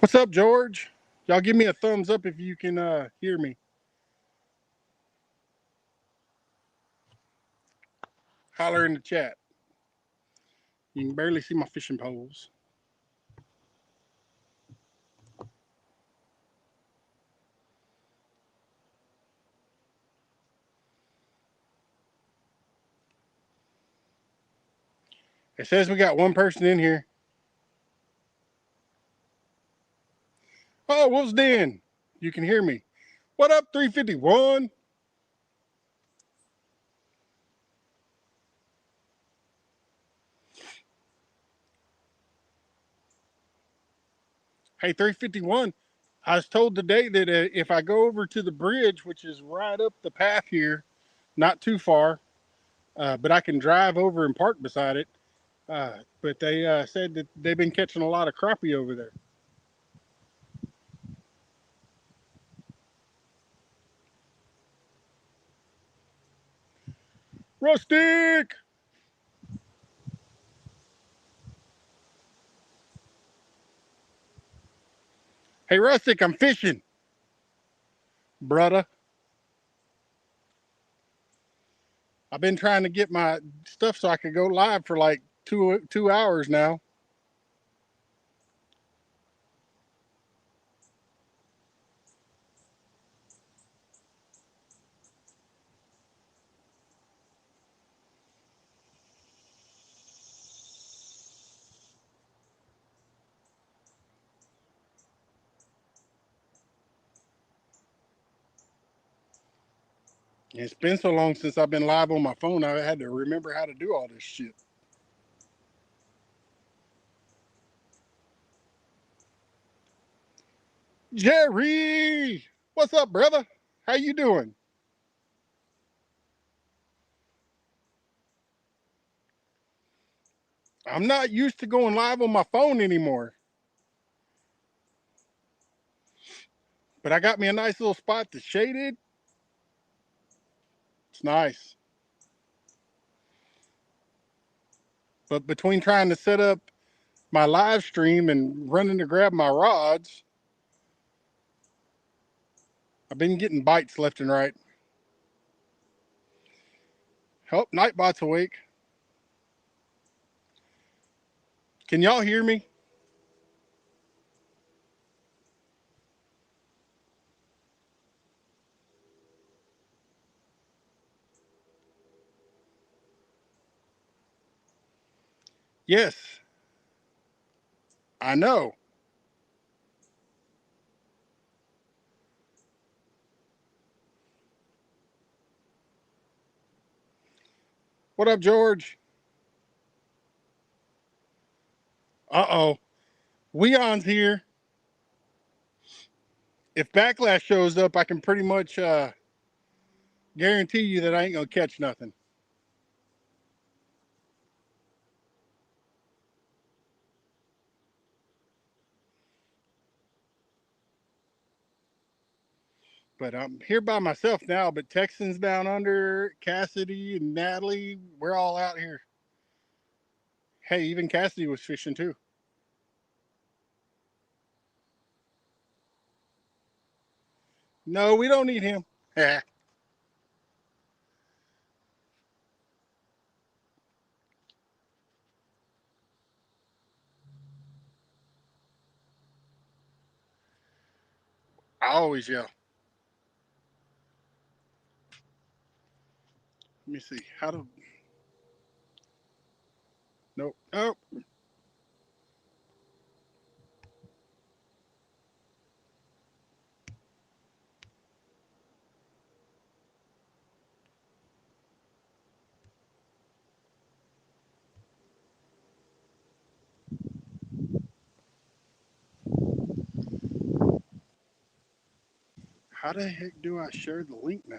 What's up, George? Y'all give me a thumbs up if you can hear me. Holler in the chat. You can barely see my fishing poles. It says we got one person in here. Oh, Wolf's Den. You can hear me. What up, 351? Hey, 351. I was told today that if I go over to the bridge, which is right up the path here, not too far, but I can drive over and park beside it. But they said that they've been catching a lot of crappie over there. Rustic! Hey, Rustic, I'm fishing, brother. I've been trying to get my stuff so I could go live for like two hours now. It's been so long since I've been live on my phone, I had to remember how to do all this shit. Jerry, what's up, brother? How you doing? I'm not used to going live on my phone anymore, but I got me a nice little spot that's shaded. It's nice. But between trying to set up my live stream and running to grab my rods, I've been getting bites left and right. Help, Nightbot's awake. Can y'all hear me? Yes, I know. What up, George? Uh-oh. Weon's here. If Backlash shows up, I can pretty much guarantee you that I ain't gonna catch nothing. But I'm here by myself now. But Texans down under, Cassidy and Natalie, we're all out here. Hey, even Cassidy was fishing too. No, we don't need him. I always yell. Let me see. How to. Nope. Nope. How the heck do I share the link now?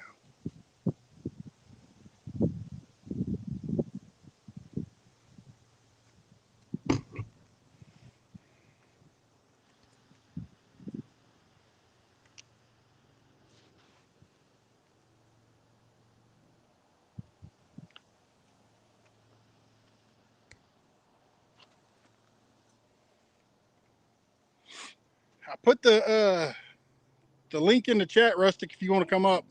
put the link in the chat, Rustic, if you want to come up.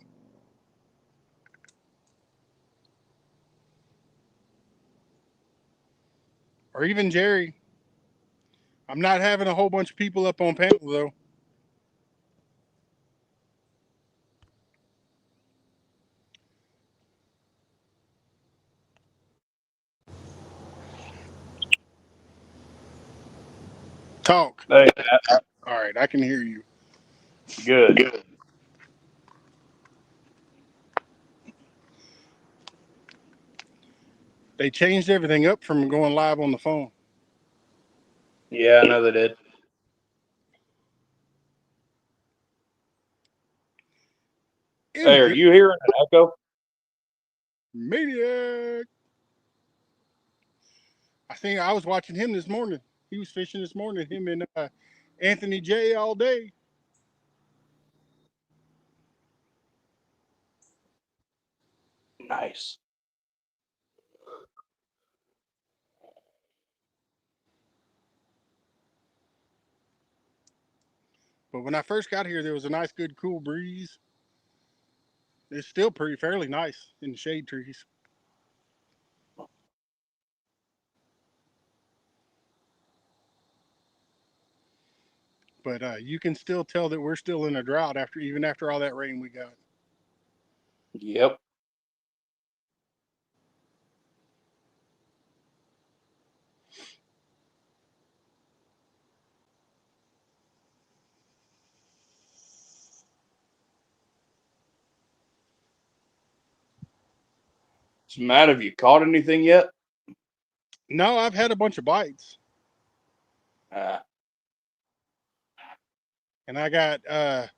Or even Jerry. I'm not having a whole bunch of people up on panel though. Talk. Hey, All right, I can hear you. good. They changed everything up from going live on the phone. Yeah, I know they did. Hey, are you hearing an echo? Maniac. I think I was watching him this morning. He was fishing this morning. Him and Anthony J all day. Nice. But when I first got here, there was a nice, good, cool breeze. It's still fairly nice in the shade trees. But you can still tell that we're still in a drought even after all that rain we got. Yep. What's the matter? Have you caught anything yet? No, I've had a bunch of bites. And I got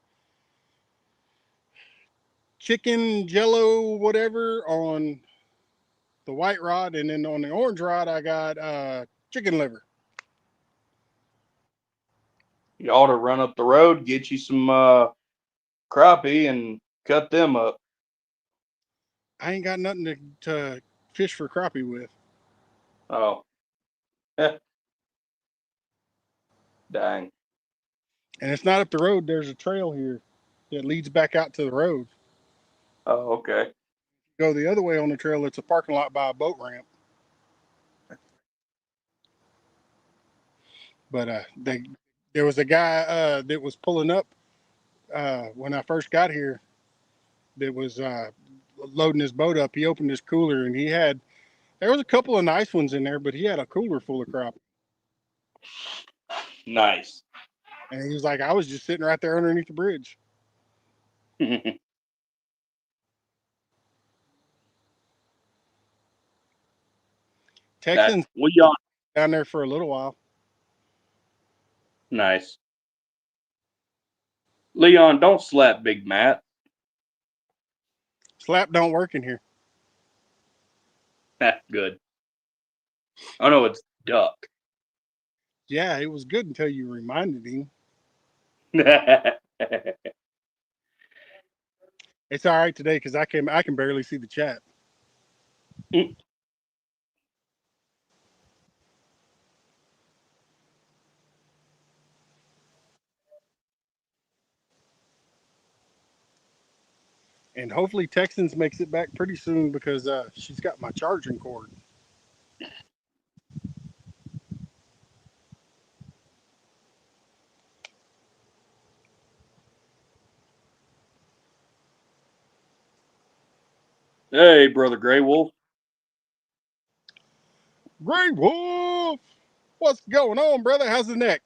chicken jello whatever on the white rod, and then on the orange rod I got chicken liver. You ought to run up the road, get you some crappie, and cut them up. I ain't got nothing to fish for crappie with. Oh. Dang. And it's not up the road. There's a trail here that leads back out to the road. Oh, okay. Go the other way on the trail, it's a parking lot by a boat ramp. But there was a guy that was pulling up when I first got here that was loading his boat up. He opened his cooler and there was a couple of nice ones in there, but he had a cooler full of crappie. Nice. And he was like, I was just sitting right there underneath the bridge. Texans Leon. down there for a little while. Nice. Leon, don't slap Big Matt. Slap don't work in here. Good. Oh no, it's duck. Yeah, it was good until you reminded him. It's all right today because I can barely see the chat. And hopefully Texans makes it back pretty soon because she's got my charging cord. Hey, brother Gray Wolf. Gray Wolf, what's going on, brother? How's the neck?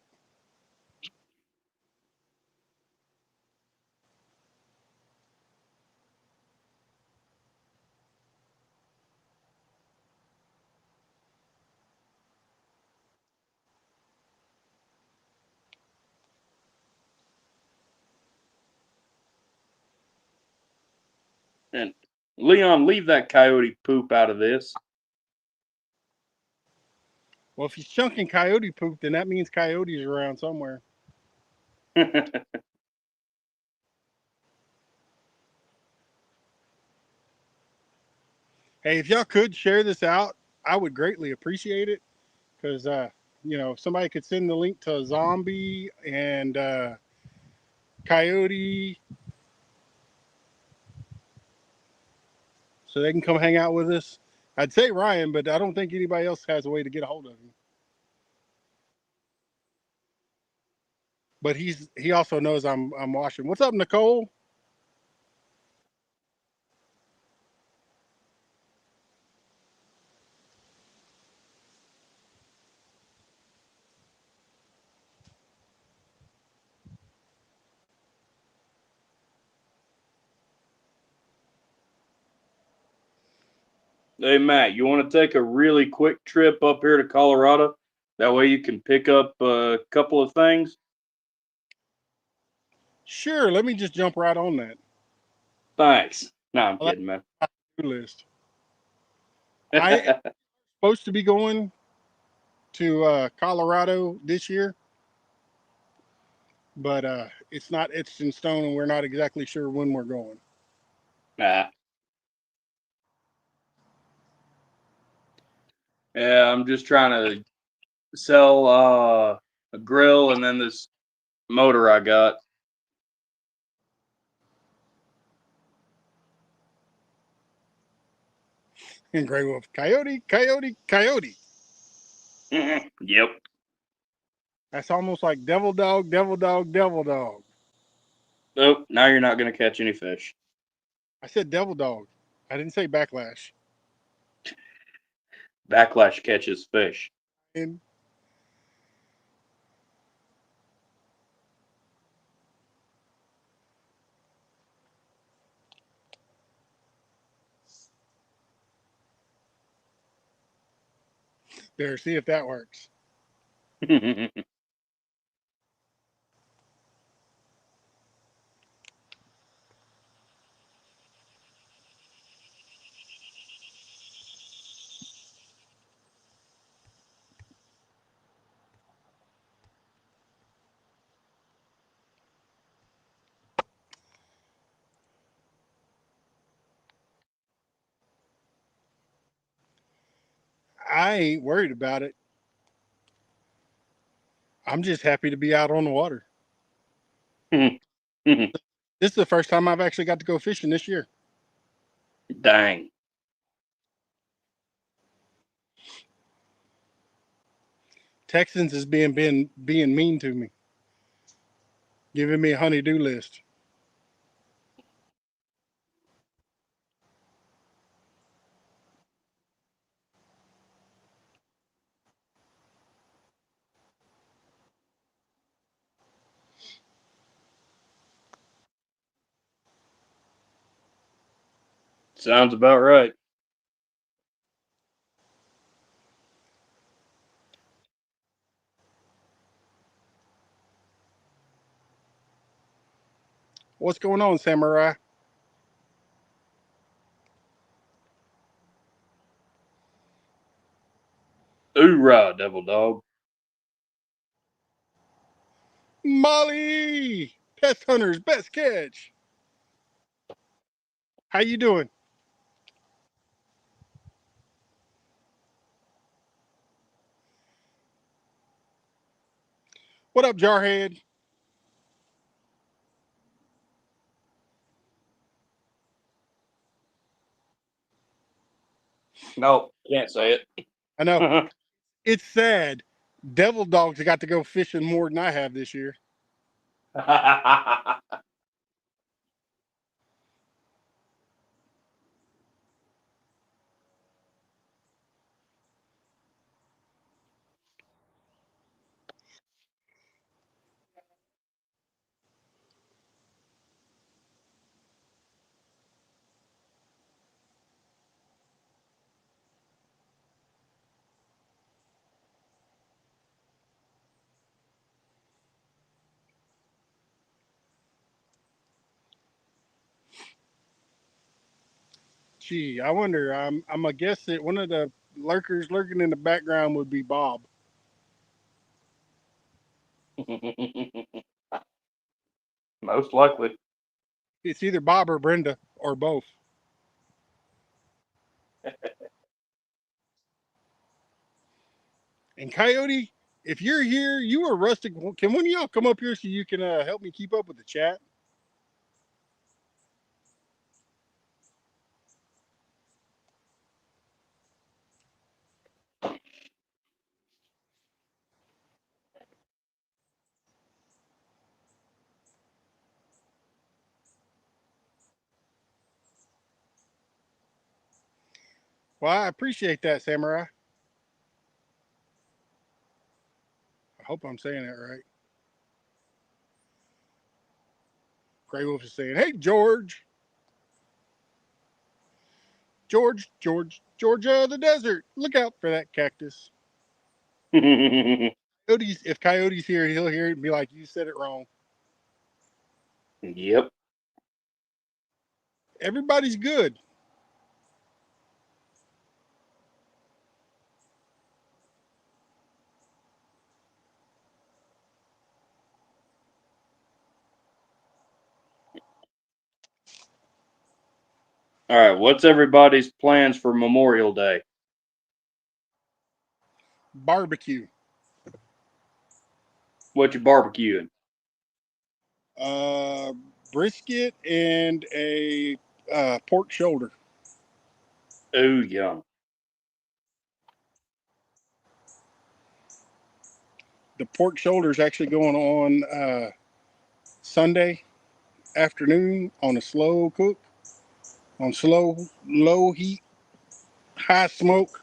And Leon, leave that coyote poop out of this. Well, if he's chunking coyote poop, then that means coyotes are around somewhere. Hey, if y'all could share this out, I would greatly appreciate it because if somebody could send the link to Zombie and Coyote so they can come hang out with us. I'd say Ryan, but I don't think anybody else has a way to get a hold of him. But he also knows I'm watching. What's up, Nicole? Hey, Matt, you want to take a really quick trip up here to Colorado? That way you can pick up a couple of things. Sure, let me just jump right on that. Thanks. No, I'm I like kidding, man. the list. I am supposed to be going to Colorado this year, but it's not etched in stone, and we're not exactly sure when we're going. Nah. Yeah, I'm just trying to sell a grill and then this motor I got. And Grey Wolf, Coyote, Coyote, Coyote. Yep. That's almost like Devil Dog, Devil Dog, Devil Dog. Nope. Now you're not going to catch any fish. I said Devil Dog. I didn't say Backlash. Backlash catches fish. And there, see if that works. I ain't worried about it. I'm just happy to be out on the water. This is the first time I've actually got to go fishing this year. Dang. Texans is being mean to me, giving me a honey-do list. Sounds about right. What's going on, Samurai? Hoorah, Devil Dog. Molly, Pest Hunter's best catch. How you doing? What up, Jarhead? Nope. Can't say I know it. it's sad. Devil Dogs got to go fishing more than I have this year. Gee, I wonder. I'm gonna guess that one of the lurkers lurking in the background would be Bob. Most likely. It's either Bob or Brenda or both. And Coyote, If you're here, you or Rustic, can one of y'all come up here so you can help me keep up with the chat? Well, I appreciate that, Samurai. I hope I'm saying that right. Grey Wolf is saying, "Hey, George, Georgia, the desert. Look out for that cactus." Coyotes, if Coyote's here, he'll hear it and be like, "You said it wrong." Yep. Everybody's good. All right. What's everybody's plans for Memorial Day? Barbecue. What you barbecuing? Brisket and a pork shoulder. Oh, yum. The pork shoulder is actually going on Sunday afternoon on a slow cook, on low heat, high smoke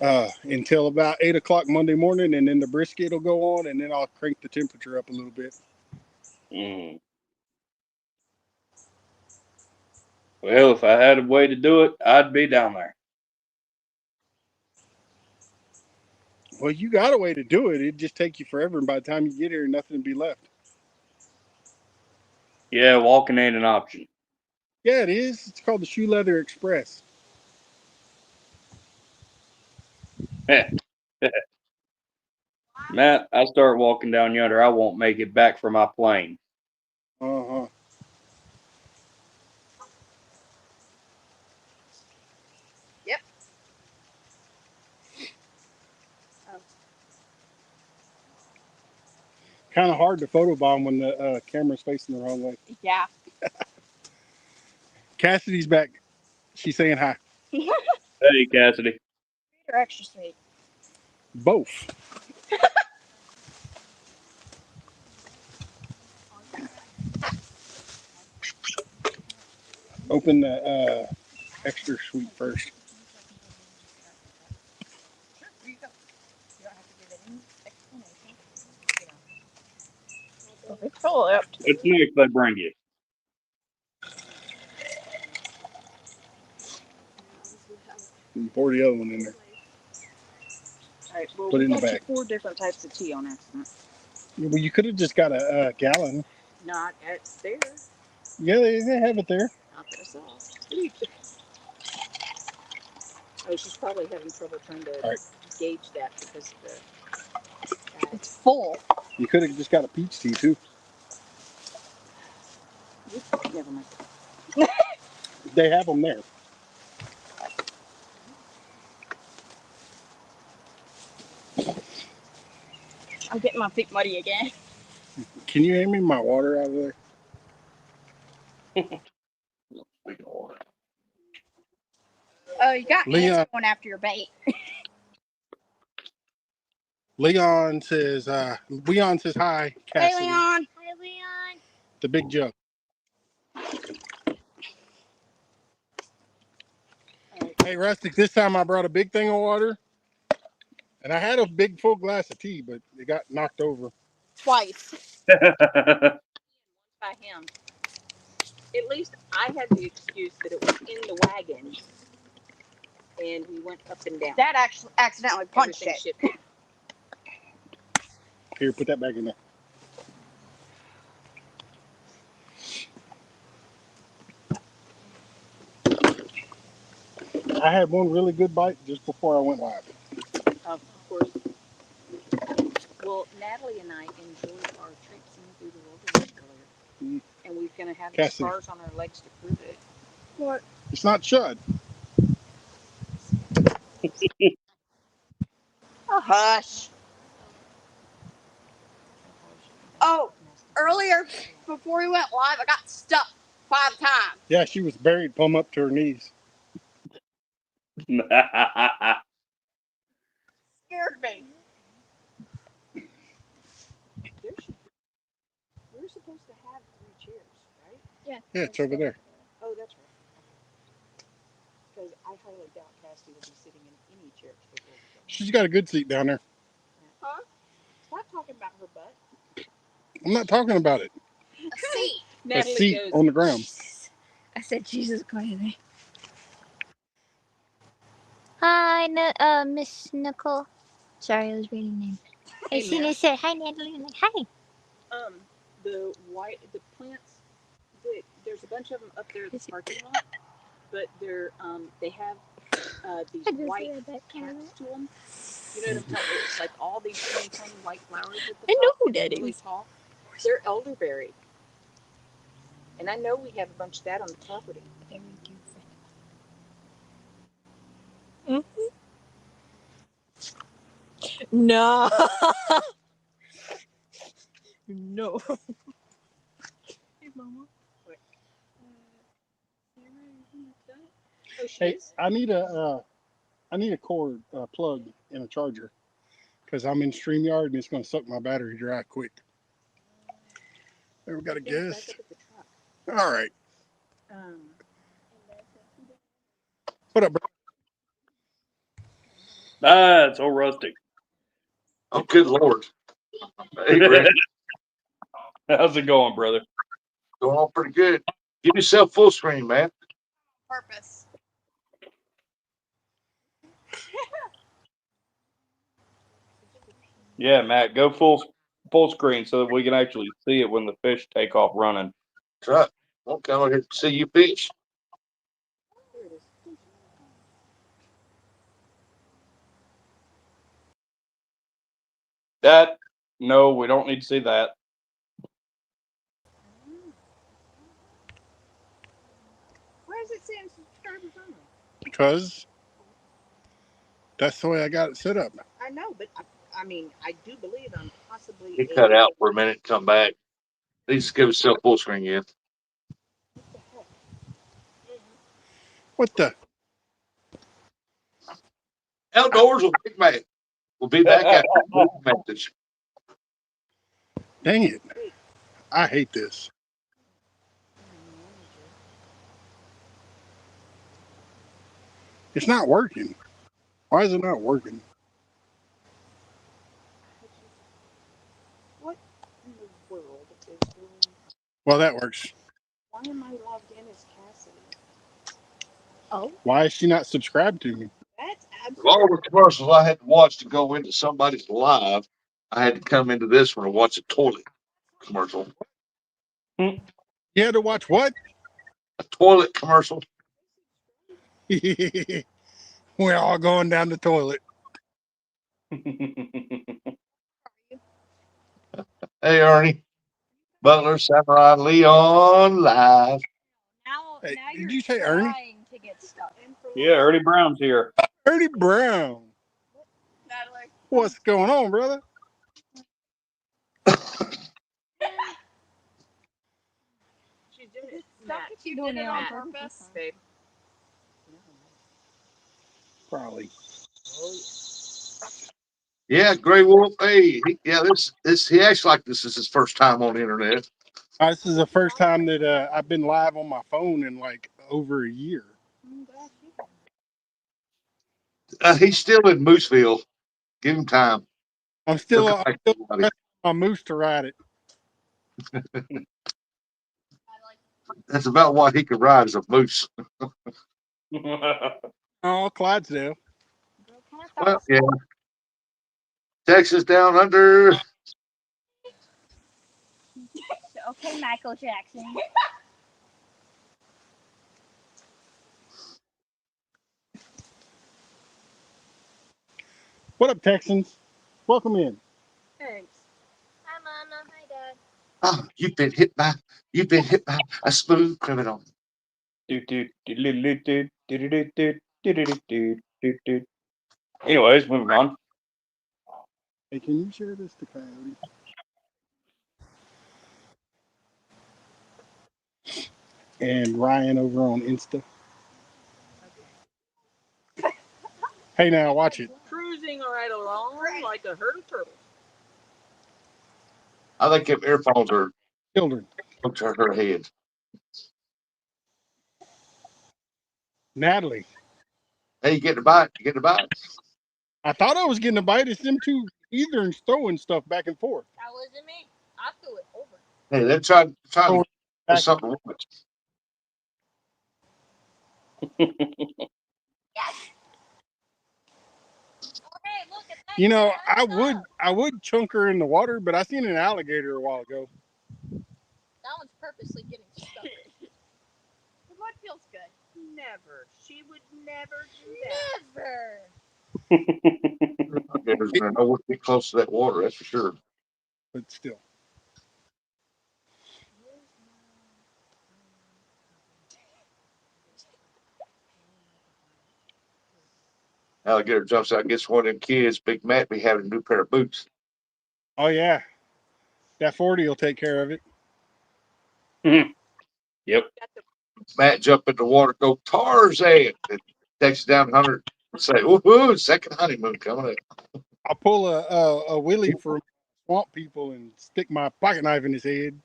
until about 8 o'clock Monday morning, and then the brisket will go on, and then I'll crank the temperature up a little bit. Mm. Well, if I had a way to do it, I'd be down there. Well, you got a way to do it. It'd just take you forever, and by the time you get here, nothing would be left. Yeah, walking ain't an option. Yeah, it is. It's called the Shoe Leather Express. Matt, I start walking down yonder, I won't make it back for my plane. Uh-huh. Yep. Kind of hard to photobomb when the camera's facing the wrong way. Yeah. Cassidy's back. She's saying hi. Hey, Cassidy. Or extra sweet. Both. Open the extra sweet first. Here you go. You don't have to give any explanation. It's flipped. What's next they bring you? And pour the other one in there. All right, well, Put it in the got bag. 4 different types of tea on accident. Well, you could have just got a gallon. Not at there. Yeah, they have it there. Not this off. Oh, she's probably having trouble trying to gauge that because it's full. You could have just got a peach tea too. Never mind. They have them there. I'm getting my feet muddy again. Can you hand me my water out of there? Oh, you got Leon. ants going after your bait. Leon says hi, Cassidy. Hey, Leon. Hi, Leon. The big jug. Hey, Rustic, this time I brought a big thing of water. And I had a big full glass of tea, but it got knocked over. Twice. By him. At least I had the excuse that it was in the wagon. And we went up and down. That actually accidentally punched it. Here, put that back in there. I had one really good bite just before I went live. Of course. Well, Natalie and I enjoyed our traipsing through the wilderness earlier. And we're going to have the scars on our legs to prove it. What? It's not shud. Oh, hush. Before we went live, I got stuck 5 times. Yeah, she was buried plumb up to her knees. Scared me. We're supposed to have 3 chairs, right? Yeah, it's over there. Oh, that's right. Because I highly doubt Cassidy will be sitting in any chair. She's got a good seat down there. Huh? Stop talking about her butt. I'm not talking about it. A seat. A Natalie seat goes, on the ground. I said Jesus crazy. Hi, Miss Nicole. Sorry, I was reading your name. I Hey, seen Matt. it said hi, Natalie. I'm like, hi. the plants, there's a bunch of them up there at the parking lot, but they have these white caps to them. You know what I'm talking about? It's like all these tiny, tiny white flowers at the I know top, who and they're that really is. tall. They're elderberry. And I know we have a bunch of that on the property. Very good. No. No. Hey, Mama. What? Oh, she Hey, is? I need a cord plug and a charger because I'm in StreamYard and it's going to suck my battery dry quick. There, we got a I think back guest. up at the truck. All right. Um, What up, bro? It's so rusty. Oh, good Lord. Hey, Rick, How's it going, brother? going on pretty good. Give yourself full screen, man. purpose. Yeah, Matt, go full screen so that we can actually see it when the fish take off running. That's right. Won't come over here to see you fish. There it is. No, we don't need to see that. Why is it saying subscribers only? Because that's the way I got it set up. I know, but I mean, I do believe I'm possibly. He cut out for a minute and come back. Please give yourself full screen again. What the? Outdoors with Big Mac. We'll be back after the message. Dang it. I hate this. It's not working. Why is it not working? What in the world is doing? Well, that works. Why am I logged in as Cassidy? Oh. Why is she not subscribed to me? That's Of all absolutely. the commercials I had to watch to go into somebody's live, I had to come into this one and watch a toilet commercial. You had to watch what? A toilet commercial. We're all going down the toilet. Hey, Ernie. Butler, Samurai, Leon, live. Now, Hey, now did you're you say Ernie? trying to get stuck. Yeah, Ernie Brown's here. Ernie Brown. Natalie. What's going on, brother? She's doing it. Stop Matt, what you're doing did it it on on purpose. purpose, babe. Probably. Yeah, Gray Wolf. Hey, he acts like this is his first time on the internet. This is the first time that I've been live on my phone in like over a year. He's still in Mooseville. Give him time. I'm He'll still, come back to everybody. a moose to ride it. That's about what he could ride as a moose. Oh, Clydesdale. Well, yeah. Texas down under. Okay, Michael Jackson. What up, Texans? Welcome in. Thanks. Hi, Mama. Hi, Dad. Oh, you've been hit by a smooth criminal. Anyways, moving on. Hey, can you share this to Coyote? and Ryan over on Insta. Hey, now watch it. Cruising right along like a herd of turtles. I think if earphones are Children. up to her head. Natalie. Hey, you get the bite? You get the bite? I thought I was getting a bite. It's them two either throwing stuff back and forth. That wasn't me. I threw it over. Hey, they're trying Oh, to do something wrong with Yes. Oh, hey, look at that. you know, I would chunk her in the water, but I seen an alligator a while ago. That one's purposely getting stuck. The mud feels good. Never. She would never do that. Never. There's nowhere to be close to that water, that's for sure. But still. Alligator jumps out, gets one of them kids. Big Matt be having a new pair of boots. Oh yeah, that 40 will take care of it. Yep. Matt jump in the water, go Tarzan. And takes down 100 and say, woohoo, second honeymoon coming up. I'll pull a Willie for swamp people and stick my pocket knife in his head.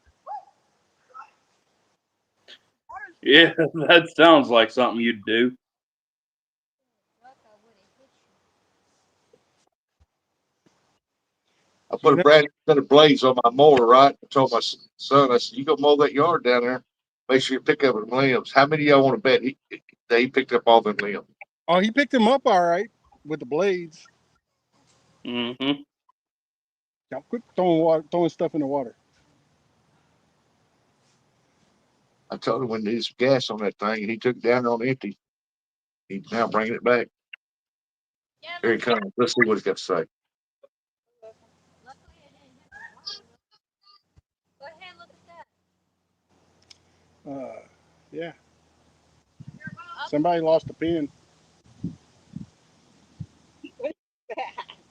Yeah, that sounds like something you'd do. I put a brand new set of blades on my mower, right? I told my son, I said, you go mow that yard down there. Make sure you pick up them limbs. How many of y'all want to bet he picked up all them limbs? Oh, he picked him up all right with the blades. Mm-hmm. Y'all quit throwing stuff in the water. I told him when there's gas on that thing, and he took it down on empty. He's now bringing it back. Here he comes. Let's see what he's got to say. Yeah. Somebody lost a pin.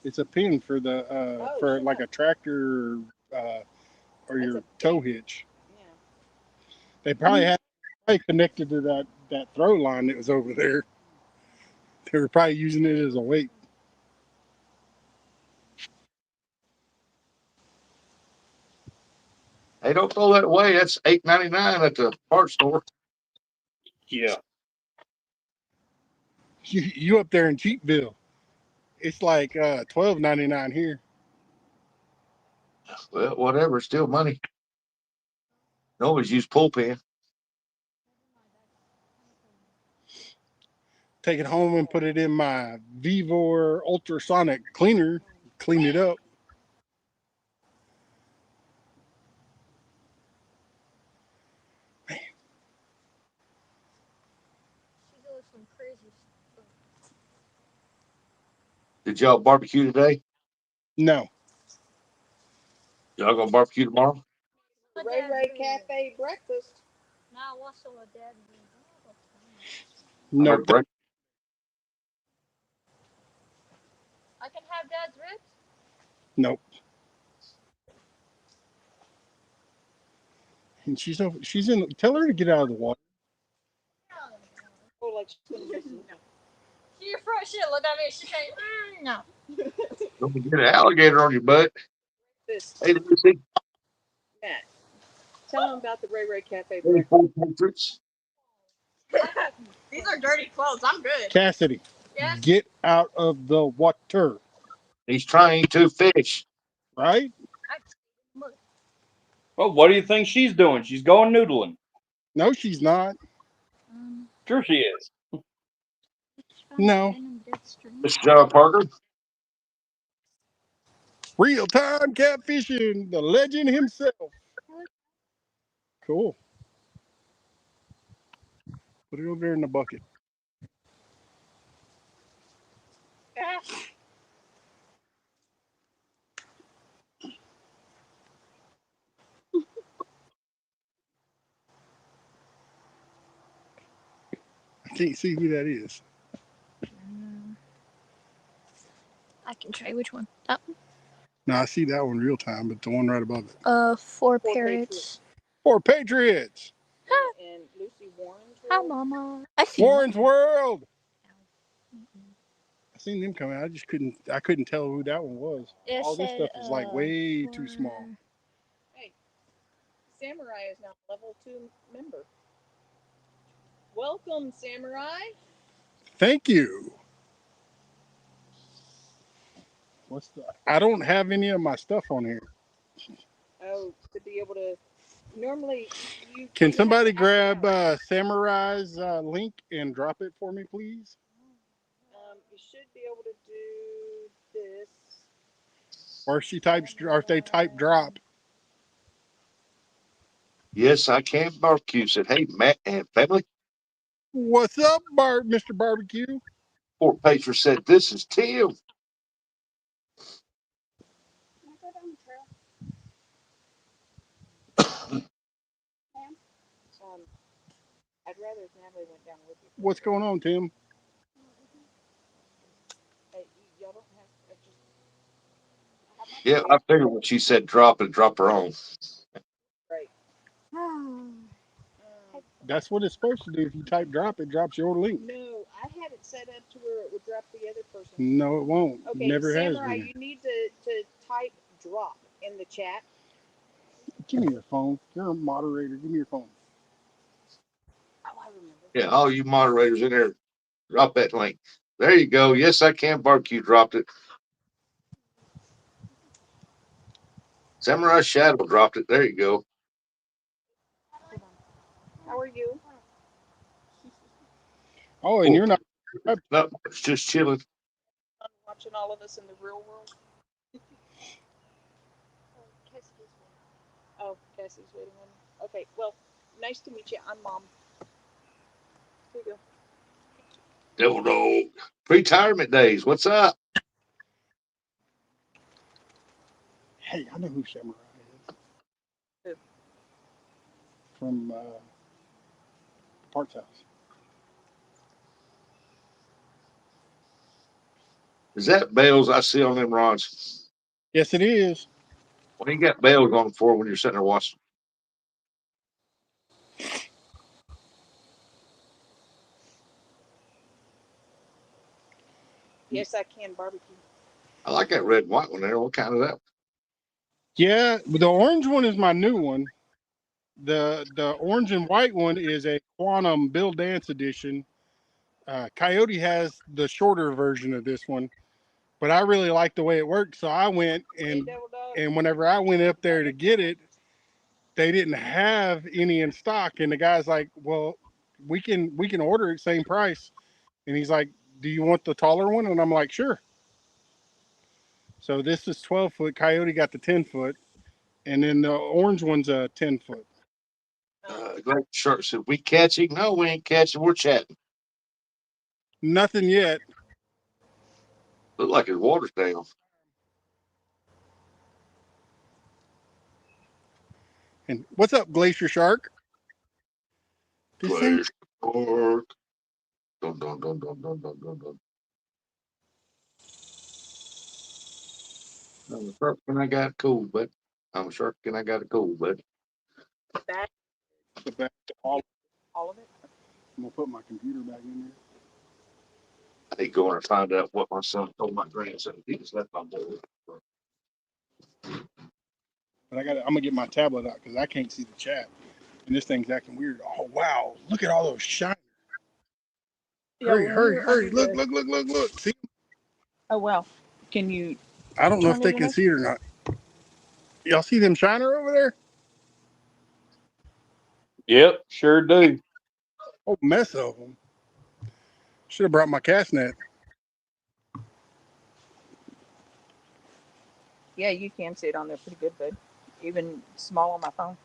It's a pin for the for like a tractor or your tow hitch. Yeah. They probably had connected to that throw line that was over there. They were probably using it as a weight. Hey, don't throw that away. That's $8.99 at the parts store. Yeah. You up there in Cheapville. It's like $12.99 here. Well, whatever. It's still money. Nobody's used pull pin. Take it home and put it in my Vivor ultrasonic cleaner. Clean it up. Did y'all barbecue today? No. Y'all gonna barbecue tomorrow? Ray Ray Cafe breakfast. Now what's some of Dad? No. I can have Dad's ribs. Nope. And she's in. Tell her to get out of the water. Oh, like she afraid she'll look at me. She say, no. Don't get an alligator on your butt. Hey, Lucy. Matt, tell them about the Ray Ray Cafe Hey, breakfast. Patriots. These are dirty clothes. I'm good. Cassidy, Yes. get out of the water. He's trying to fish. Right? Well, what do you think she's doing? She's going noodling. No, she's not. Sure she is. No. Mr. John Parker. Real time catfishing, the legend himself. Cool. Put it over there in the bucket. I can't see who that is. I can try which one. That one. No, I see that one real time, but the one right above it. Four parrots. For Patriots. And Lucy Hi, Mama. I see. Warren's World. I seen them come out. I couldn't tell who that one was. It All this said, stuff is like way too small. Hey, Samurai is now a level 2 member. Welcome, Samurai. Thank you. I don't have any of my stuff on here. Oh, to be able to. Normally, you Can have somebody to act grab out. Samurai's link and drop it for me, please? You should be able to do this. Or if they type drop. Yes, I can barbecue. Said, hey, Matt and family. What's up, Mr. Barbecue? Fort Pacer said, this is Tim. Can I go down the trail? Ma'am? I'd rather if Natalie went down with you. What's going on, Tim? Hey, y'all don't have. Yeah, I figured when she said drop it, drop her own. Right. That's what it's supposed to do. If you type drop, it drops your link. No, I had it set up to where it would drop the other person. No, it won't. Okay, Never Samurai, has been. you need to type drop in the chat. Give me your phone. You're a moderator. Give me your phone. Oh, I remember. Yeah, all you moderators in there, drop that link. There you go. Yes, I can barbecue. Dropped it. Samurai Shadow dropped it. There you go. How are you? Oh, and you're not. No, it's just chilling. I'm watching all of us in the real world. Oh, Cassie's waiting on me. Okay, well, nice to meet you. I'm Mom. Here you go. Devil dog. Retirement days. What's up? Hey, I know who Samurai is. Who? From Parts House. Is that bells I see on them rods? Yes, it is. What do you got bells on for when you're sitting there watching? Yes, I can barbecue. I like that red and white one there. What kind is that? Yeah, the orange one is my new one. The orange and white one is a Quantum Bill Dance edition. Coyote has the shorter version of this one, but I really like the way it works, so I went and whenever I went up there to get it, they didn't have any in stock, and the guy's like, "Well, we can order it same price," and he's like, "Do you want the taller one?" And I'm like, "Sure." So this is 12-foot. Coyote got the 10-foot, and then the orange one's a 10-foot. Great shirt said, we catching? No, we ain't catching. We're chatting. Nothing yet. Look like his water's down. And what's up, Glacier Shark? This thing, Glacier Shark. Dun, dun, dun, dun, dun, dun, dun, dun. I'm a shark and I got a cool, but I'm a shark and I got a cool, but Back, the back, all all of it? I'm gonna put my computer back in there. I need to go in and find out what my son told my grandson. He just left my boy. But I'm gonna get my tablet out because I can't see the chat, and this thing's acting weird. Oh wow! Look at all those shiny. Hurry, hurry, hurry! Look! See? Oh well. Can you? I don't know if Turn they it can in? see it or not. Y'all see them shiner over there? Yep, sure do. Oh, mess of them. Should have brought my cast net. Yeah, you can see it on there pretty good, bud. Even small on my phone.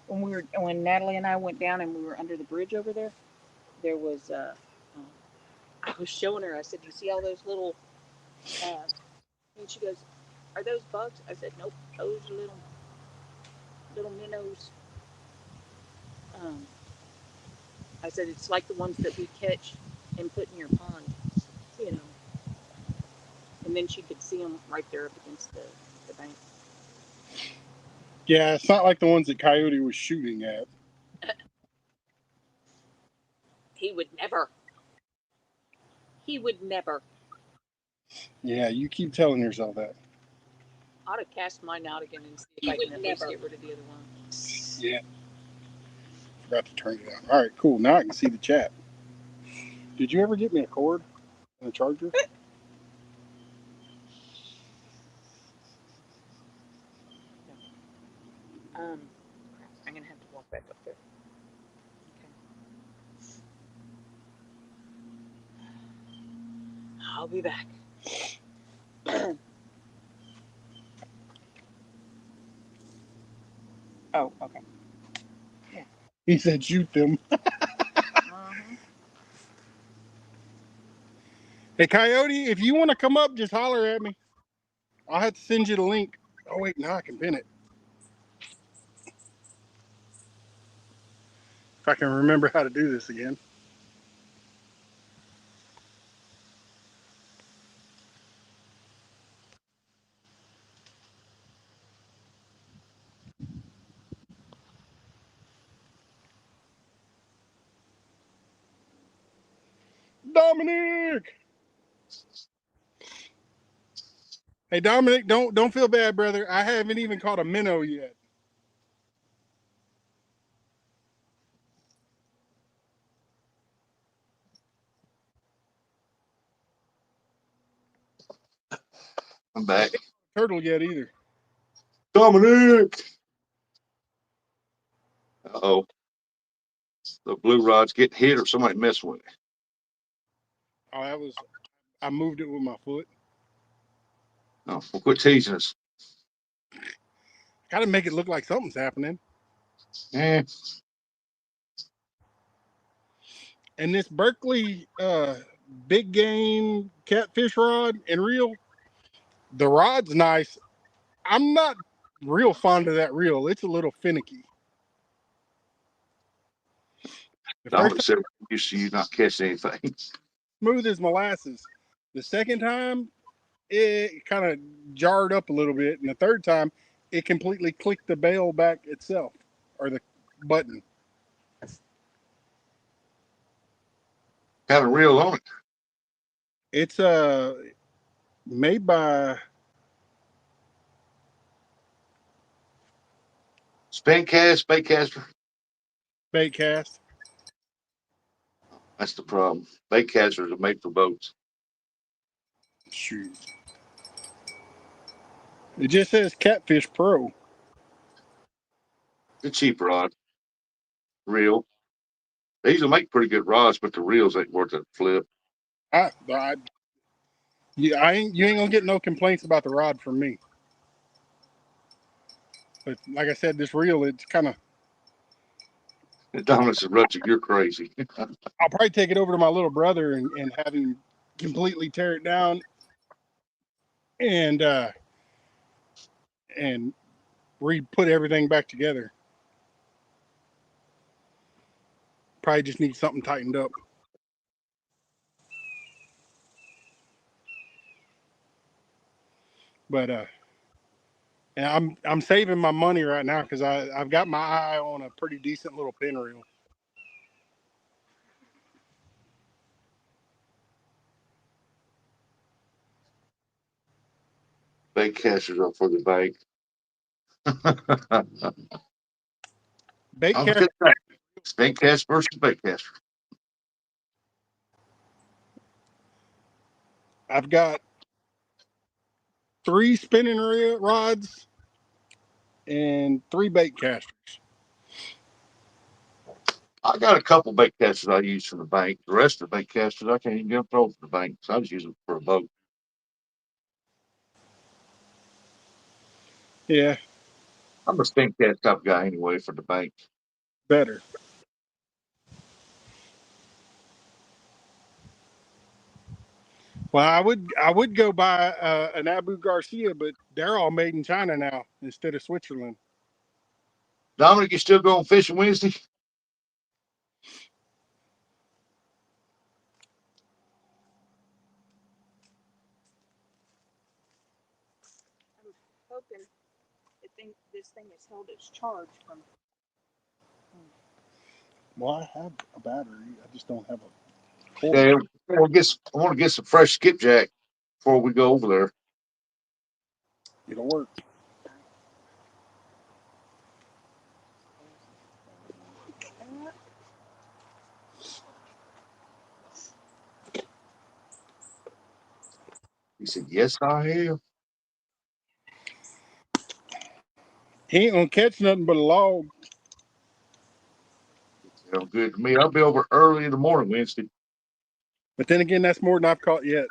When Natalie and I went down and we were under the bridge over there, there was I was showing her. I said, "You see all those little?" And she goes, "Are those bugs?" I said, "Nope, those are little minnows." I said, "It's like the ones that we catch and put in your pond, you know." And then she could see them right there up against the bank. Yeah, it's not like the ones that Coyote was shooting at. He would never. He would never. Yeah, you keep telling yourself that. I ought to cast mine out again and see if I can at least get rid of the other one. Yeah. Forgot to turn it on. All right, cool. Now I can see the chat. Did you ever get me a cord and a charger? Crap, I'm gonna have to walk back up there. Okay. I'll be back. Oh, okay. He said shoot them. Hey, Coyote, if you want to come up, just holler at me. I'll have to send you the link. Oh, wait, now I can pin it. If I can remember how to do this again. Dominic! Hey, Dominic, don't feel bad, brother. I haven't even caught a minnow yet. I'm back. Turtle yet either. Dominic. Uh-oh. The blue rod's getting hit or somebody messing with it. Oh, I moved it with my foot. Oh, well, quit teasing us. Got to make it look like something's happening. Eh, And this Berkeley big game catfish rod and reel, the rod's nice. I'm not real fond of that reel. It's a little finicky. The first Dominic time, said we're used to you not catching anything. smooth as molasses. The second time, it kind of jarred up a little bit. And the third time, it completely clicked the bail back itself, or the button. Got a reel on it. It's made by Spin cast, bait caster. Baitcast. That's the problem. Bait casters are made for boats. Shoot. It just says Catfish Pro. The cheap rod. Reel. They usually make pretty good rods, but the reels ain't worth a flip. You ain't gonna get no complaints about the rod from me. But like I said, this reel, it's kind of. Dominic said, Rutger, you're crazy. I'll probably take it over to my little brother and have him completely tear it down and re-put everything back together. Probably just need something tightened up. But and I'm saving my money right now because I've got my eye on a pretty decent little pin reel. Bait casters are for the bank. Bait cast. Bait cast versus bait caster. I've got 3 spinning rods and 3 bait casters. I got a couple bait casters I use for the bank. The rest of the bait casters I can't even get them thrown for the bank. So I just use them for a boat. Yeah, I'm a spin cast type guy anyway for the bank. better. Well, I would go buy an Abu Garcia, but they're all made in China now instead of Switzerland. Dominic, you still going fishing Wednesday? Hoping if this thing has held its charge from. Well, I have a battery. I just don't have a cord. Yeah, I want to get some fresh skipjack before we go over there. It'll work. He said, "Yes, I am." He ain't gonna catch nothing but a log. Sounds good to me. I'll be over early in the morning Wednesday. But then again, that's more than I've caught yet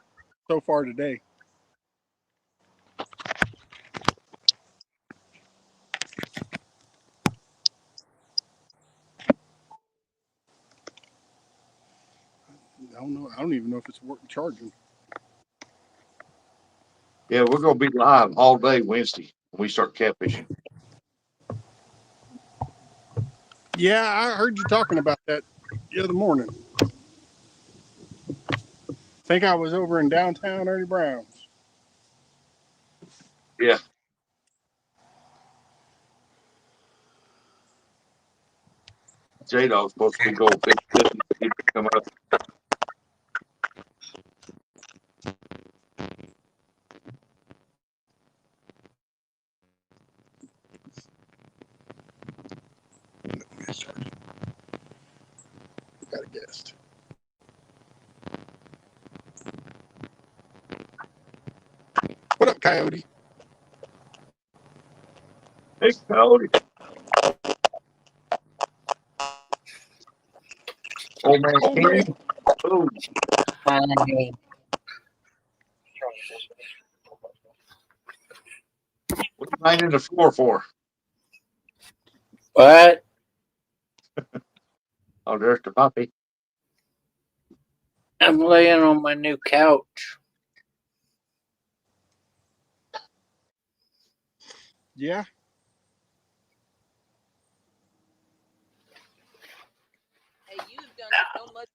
so far today. I don't know. I don't even know if it's worth charging. Yeah, we're gonna be live all day Wednesday when we start catfishing. Yeah, I heard you talking about that the other morning. Think I was over in downtown Ernie Brown's. Yeah. J-Dog's supposed to be going 50. He come up. Got a guest. What up, Coyote? Hey, Cody. Old man King. Oh, Hi. what you banging the floor for? What? Oh, there's the puppy. I'm laying on my new couch. Yeah. Hey, you've done so much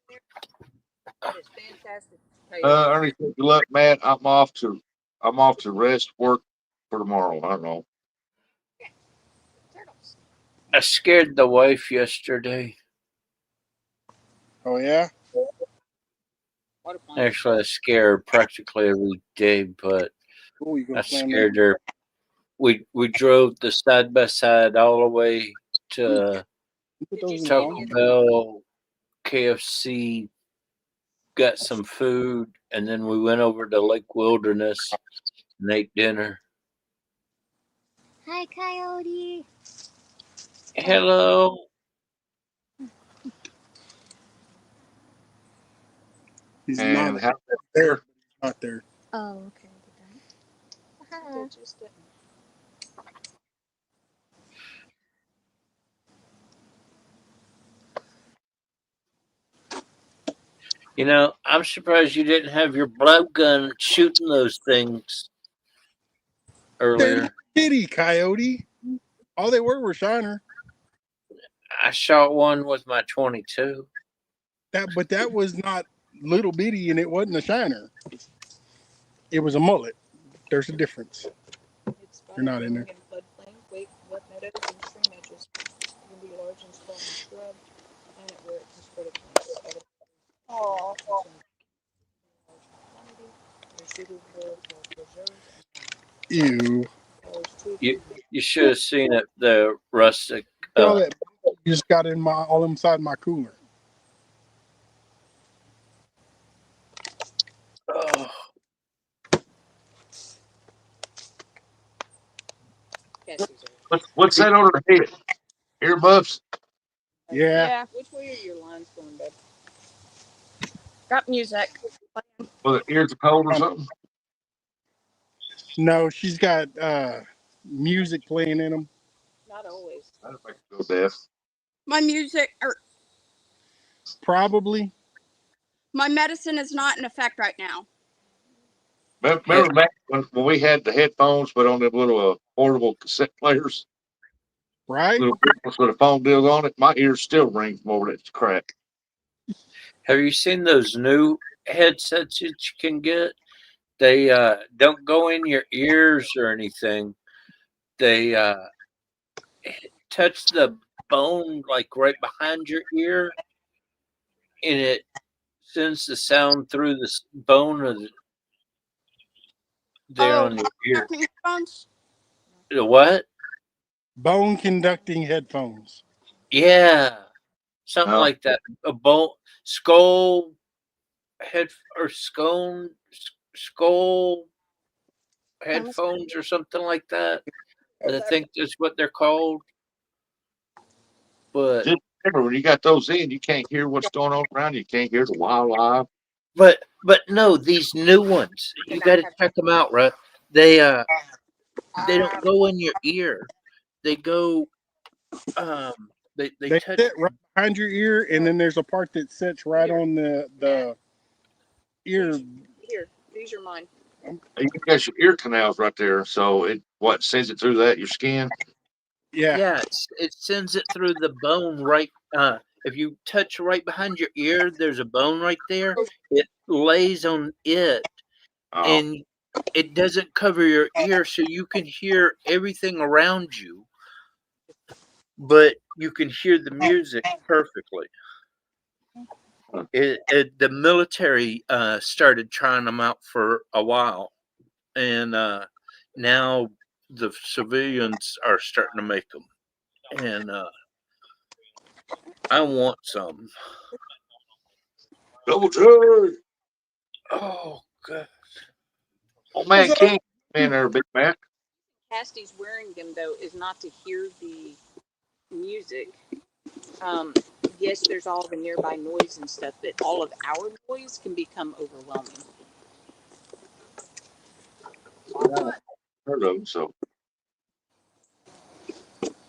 there. That is fantastic. Ernie, good luck, man. I'm off to rest work for tomorrow. I don't know. Turtles. I scared the wife yesterday. Oh yeah. What a fun. Actually, I scare her practically every day, but Cool. You I gonna slam scared her. We drove the side by side all the way to Put those in the Taco phone. Bell, KFC, got some food, and then we went over to Lake Wilderness and ate dinner. Hi, Coyote. Hello. He's And not how's that there. there? Not there. Oh, okay. Hi. You know, I'm surprised you didn't have your blow gun shooting those things They're earlier. kitty, Coyote. All they were shiner. I shot one with my 22. But that was not little bitty, and it wasn't a shiner. It was a mullet. There's a difference. You're not in there. Floodplain, wet meadows, and stream edges. It can be large and small and shrub, and where it can spread its Oh. Ew. You should have seen it. The rustic. All that you just got in all inside my cooler. Oh, What's that on her head? Earmuffs? Yeah. Which way are your lines going, babe? Got music. Well, the ears are cold or something? No, she's got music playing in them. Not always. That'll make her go deaf. My music or Probably. my medicine is not in effect right now. Remember back when we had the headphones, but on them little portable cassette players, Right? little ones with a phone deal on it? My ears still ring from over that crap. have you seen those new headsets that you can get? They don't go in your ears or anything. they touch the bone like right behind your ear, and it sends the sound through the bone of there Oh, on your ear. headphones? The what? Bone conducting headphones. Yeah, something Oh. like that. A bone skull head or skull headphones or something like that. I think that's what they're called. But Just remember, when you got those in, you can't hear what's going on around you. You can't hear the wildlife. but no, these new ones, you got to check them out, right? They don't go in your ear. They go they touch. sit right behind your ear, and then there's a part that sits right on the ear. Here, these are mine. You got your ear canals right there, so it sends it through that your skin. Yeah. Yeah, it sends it through the bone right. If you touch right behind your ear, there's a bone right there. It lays on it, Oh, and it doesn't cover your ear, so you can hear everything around you, but you can hear the music perfectly. The military started trying them out for a while, and now the civilians are starting to make them, and I want some. double charge. Oh, God. Oh man, King in there, Big Mac. Cassidy's wearing them though is not to hear the music. Yes, there's all the nearby noise and stuff, but all of our noise can become overwhelming. Heard of them, so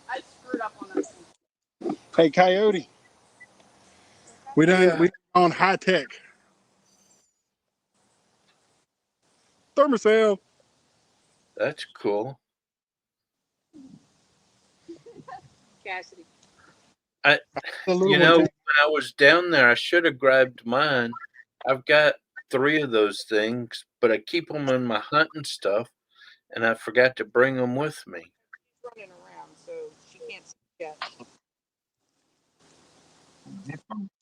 I screwed up on that. Hey, Coyote. We done on high tech. Thermocell. That's cool. Cassidy. The little You one know, too. when I was down there, I should have grabbed mine. I've got 3 of those things, but I keep them in my hunting stuff, and I forgot to bring them with me. She's running around, so she can't see yet.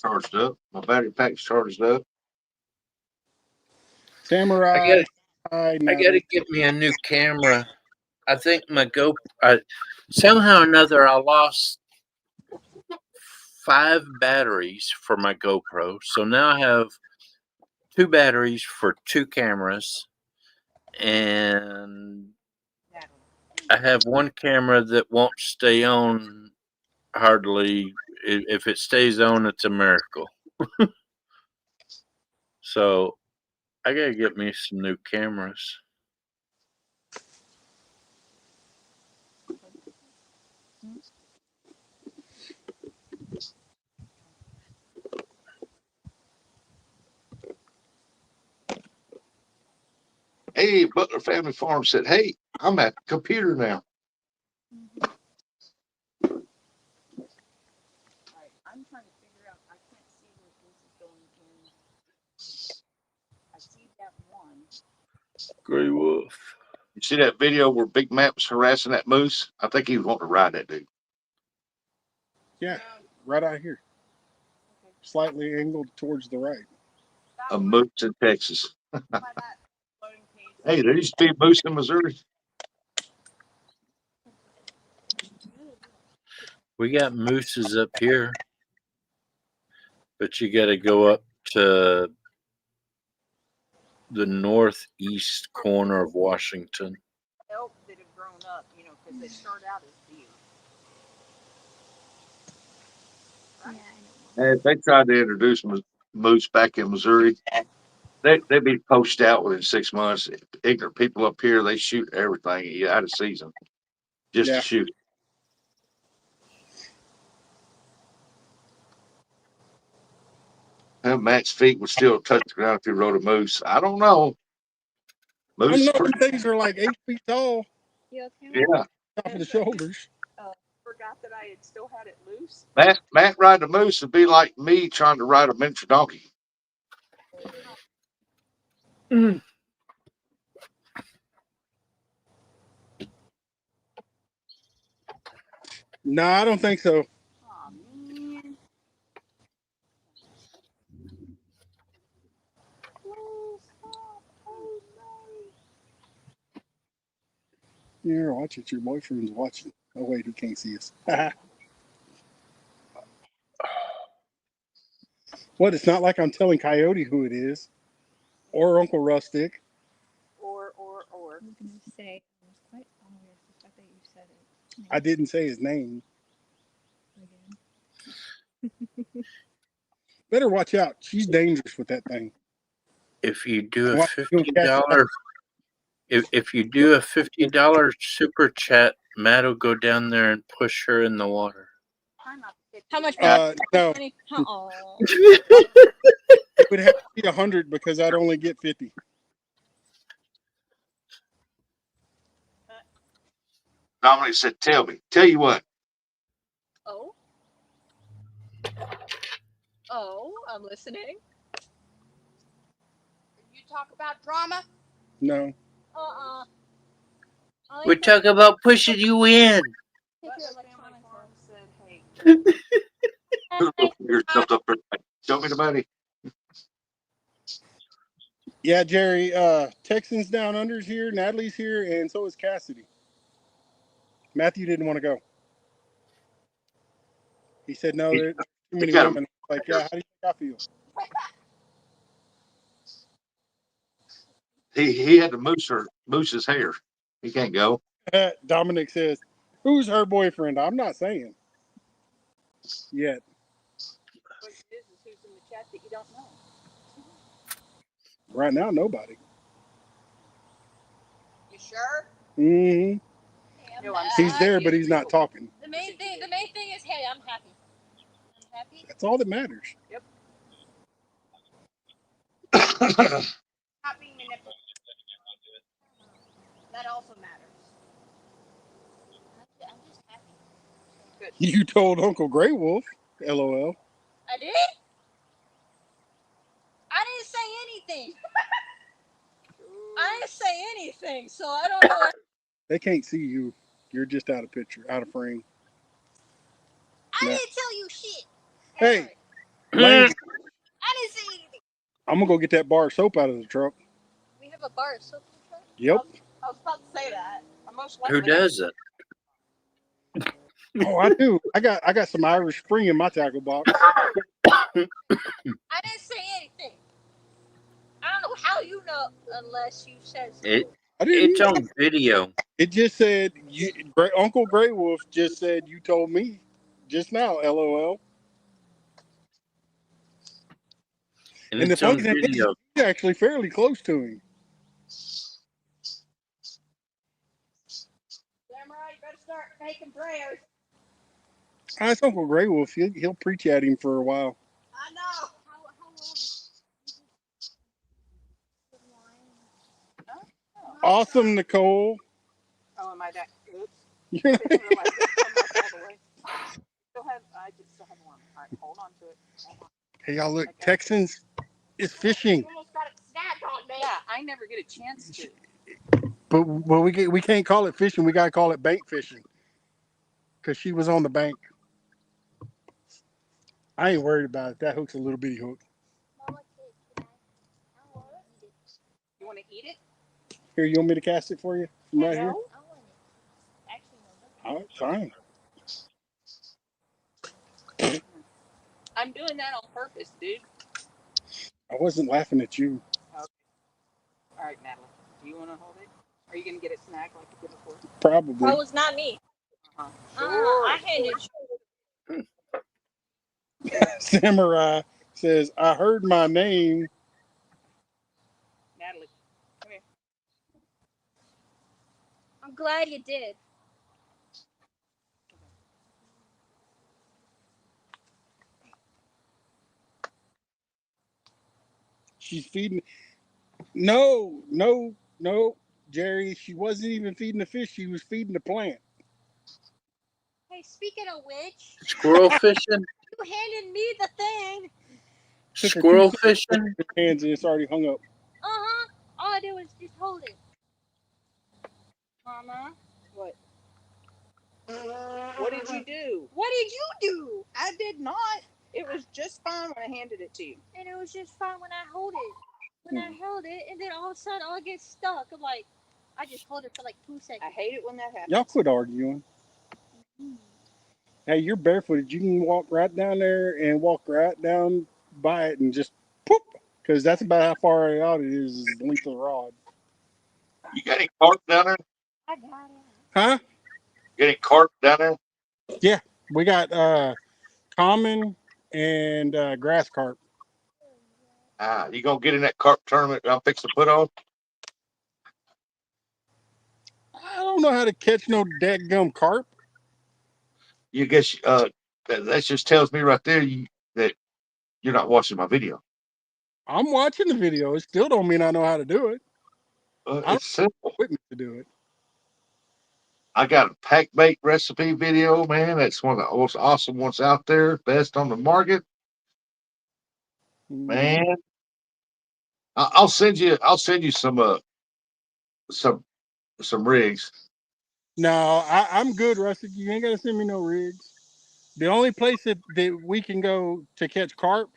charged up. My battery pack's charged up. Samurai. I got to get me a new camera. I think my somehow or another, I lost 5 batteries for my GoPro. So now I have 2 batteries for 2 cameras, and I have one camera that won't stay on hardly. If it stays on, it's a miracle. So I gotta get me some new cameras. Hey, Butler Family Farm said, "Hey, I'm at the computer now." Alright, I'm trying to figure out, I can't see where this is going in. I see that one. Gray Wolf. You see that video where Big Mac was harassing that moose? I think he was wanting to ride that dude. Yeah, right out here. Slightly angled towards the right. A moose in Texas. By that loading page. Hey, there used to be a moose in Missouri. We got mooses up here, but you got to go up to the northeast corner of Washington. Elk that have grown up, you know, because they start out as deer. Yeah, And if they tried to introduce moose back in Missouri, they'd be poached out within 6 months. Ignorant people up here, they shoot everything out of season just Yeah. to shoot. Matt's feet would still touch the ground if he rode a moose. I don't know. I Moose, know them things are like 8 feet tall, yeah. top of the shoulders. Forgot that I had still had it loose. Matt riding a moose would be like me trying to ride a miniature donkey. No, I don't think so. Aw, man. Oh, stop. Oh, no. Here, watch it. Your boyfriend's watching. Oh, wait, he can't see us. What? It's not like I'm telling Coyote who it is. Or Uncle Rustic. Or. I was gonna say it was quite obvious the fact that you said it. I didn't say his name. Again. Better watch out. She's dangerous with that thing. If you do a Watch, you'll catch $50, if you do a $50 super chat, Matt will go down there and push her in the water. Try not to hit How me. much? No, Oh. it would have to be 100 because I'd only get 50. Dominic said, tell you what. Oh? Oh, I'm listening. You talk about drama? No. Uh-uh. We talk about pushing you in. But the family farm said, hey. Put a finger stuffed up there. Show me the money. Yeah, Jerry, Texans Down Under's here, Natalie's here, and so is Cassidy. Matthew didn't want to go. He said, no, there's too many got women. Like, yeah, how do you think I feel? He had to moose his hair. He can't go. Dominic says, who's her boyfriend? I'm not saying. Yet. What it is who's in the chat that you don't know. Right now, nobody. You sure? Mm-hmm. No, I'm He's there, but he's not talking. The main thing is, hey, I'm happy. I'm happy. That's all that matters. Not being manipulated. That also matters. I'm just happy. You told Uncle Grey Wolf, LOL. I did? I didn't say anything. I didn't say anything, so I don't know. They can't see you. You're just out of picture, out of frame. I Yeah. didn't tell you shit. Hey, Lane, I didn't say anything. I'm going to go get that bar of soap out of the truck. We have a bar of soap in the truck? Yep. I was about to say that. I most Who likely does it? Oh, I do. I got some Irish Spring in my tackle box. I didn't say anything. I don't know how you know unless you said something. I didn't. It's on video. It just said, Uncle Grey Wolf just said, you told me just now, LOL. And And the it's on funny thing is, video. he's actually fairly close to him. Samurai, you better start making prayers. That's Uncle Grey Wolf. He'll preach at him for a while. I know. Awesome, Nicole. Oh, am I that? Oops. You're not- I didn't realize it come up all the way. I still have one. All right, hold on to it. Hold on. Hey, y'all look, Texans is fishing. You almost got it snagged on me. Yeah, I never get a chance to. But we can't call it fishing. We got to call it bank fishing. Because she was on the bank. I ain't worried about it. That hook's a little bitty hook. You want to eat it? Here, you want me to cast it for you? From right here? No. All right, fine. I'm doing that on purpose, dude. I wasn't laughing at you. All right, Natalie. Do you want to hold it? Are you going to get it snagged like you did before? Probably. That was not me. I handed you. Samurai says, I heard my name. Natalie, come here. I'm glad you did. She's feeding. No, Jerry. She wasn't even feeding the fish. She was feeding the plant. Hey, speaking of which, Squirrel fishing? you handed me the thing. Took her Squirrel 2 seconds to fishing? put her hands and it's already hung up. Uh-huh. All I did was just hold it. Mama. What? What did you do? What did you do? I did not. It was just fine when I handed it to you. And it was just fine when I hold it. When I held it, and then all of a sudden, I get stuck. I'm like, I just hold it for like 2 seconds. I hate it when that happens. Y'all quit arguing. Hey, you're barefooted. You can walk right down there and walk right down by it and just poop. Because that's about how far out it is the length of the rod. You got any carp down there? I got it. Huh? You got any carp down there? Yeah. We got common and grass carp. You gonna get in that carp tournament I'm fixing to put on? I don't know how to catch no dadgum carp. You guess that just tells me right there that you're not watching my video. I'm watching the video. It still don't mean I know how to do it. It's simple. Equipment to do it. I got a pack bait recipe video, man. That's one of the most awesome ones out there. Best on the market, man. I'll send you some rigs. No, I'm good, Rustic. You ain't got to send me no rigs. The only place that we can go to catch carp,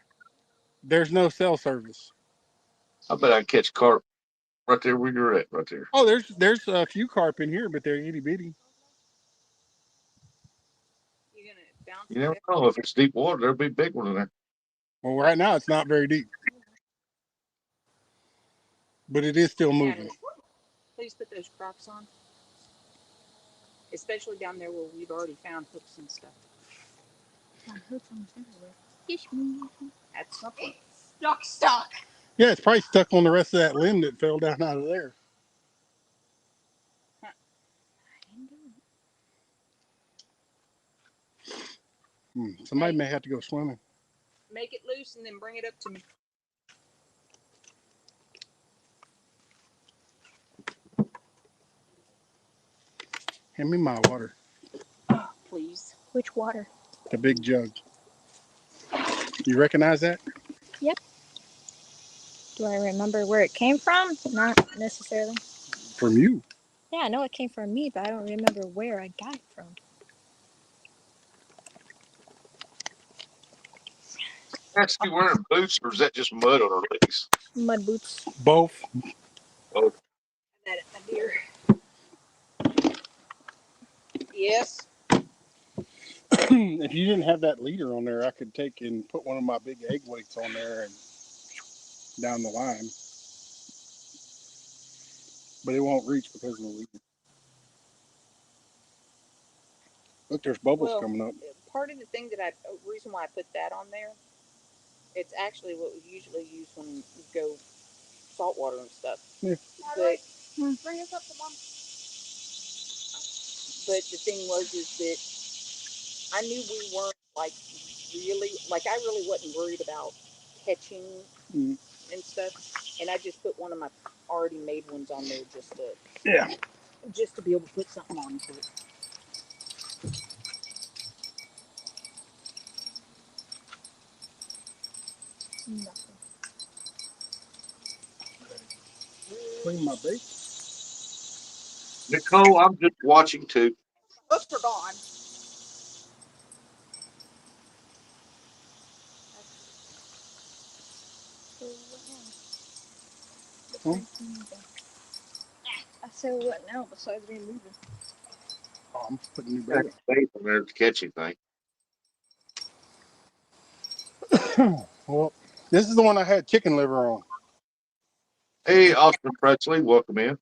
there's no cell service. I bet I can catch carp right there where you're at, right there. Oh, there's a few carp in here, but they're itty bitty. You gonna bounce? You never know. If it's deep water, there'll be a big one in there. Well, right now it's not very deep, but it is still moving. Please put those Crocs on, especially down there where we've already found hooks and stuff. Hooks almost everywhere. Fish me. That's something. Stuck. Yeah, it's probably stuck on the rest of that limb that fell down out of there. Somebody may have to go swimming. Make it loose and then bring it up to me. Hand me my water. Please. Which water? The big jug. You recognize that? Yep. Do I remember where it came from? Not necessarily. From you. Yeah, I know it came from me, but I don't remember where I got it from. That's you wearing boots, or is that just mud on her legs? Mud boots. Both. Oh, That a deer. Yes. If you didn't have that leader on there, I could take and put one of my big egg weights on there and down the line. But it won't reach because of the leader. Look, there's bubbles coming up. Part of the thing reason why I put that on there, it's actually what we usually use when we go saltwater and stuff. Yeah. But Bring us up to mom. But the thing is that I knew we weren't I really wasn't worried about catching and stuff. And I just put one of my already made ones on there just to be able to put something on to it. Nothing. Clean my bait. Nicole, I'm just watching too. Hooks are gone. I said what now besides me moving? Oh, I'm putting new Got bait. bait on there to catch anything. Well, this is the one I had chicken liver on. Hey, Austin Presley, welcome in.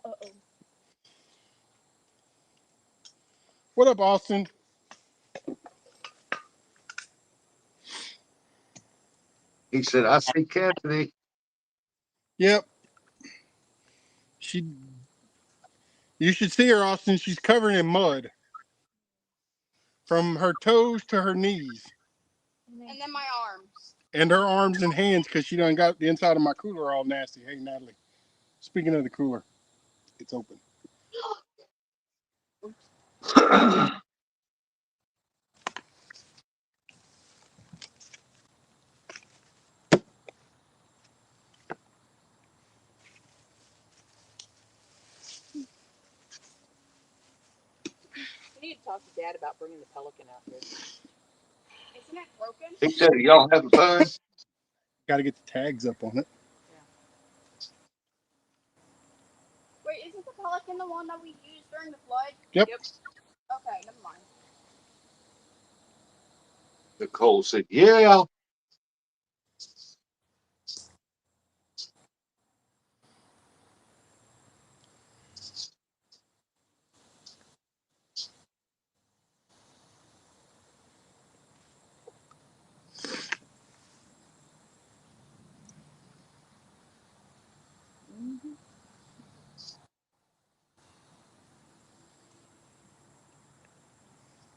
Uh-oh. What up, Austin? He said, I see Cassidy. Yep. You should see her, Austin. She's covered in mud. From her toes to her knees. And then my arms. And her arms and hands because she done got the inside of my cooler all nasty. Hey, Natalie. Speaking of the cooler, it's open. talk to Dad about bringing the Pelican out here. Isn't it broken? He said, y'all having fun? Got to get the tags up on it. Wait, isn't the Pelican the one that we used during the flood? Yep. Okay, never mind. Nicole said, yeah.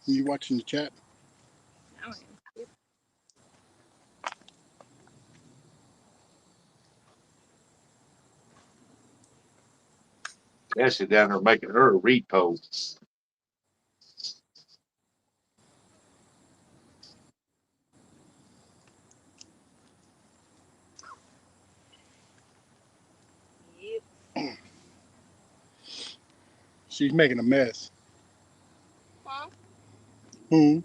You watching the chat? I am. Yep. Cassie down there making her a repo. Yep. She's making a mess. Huh? Hmm.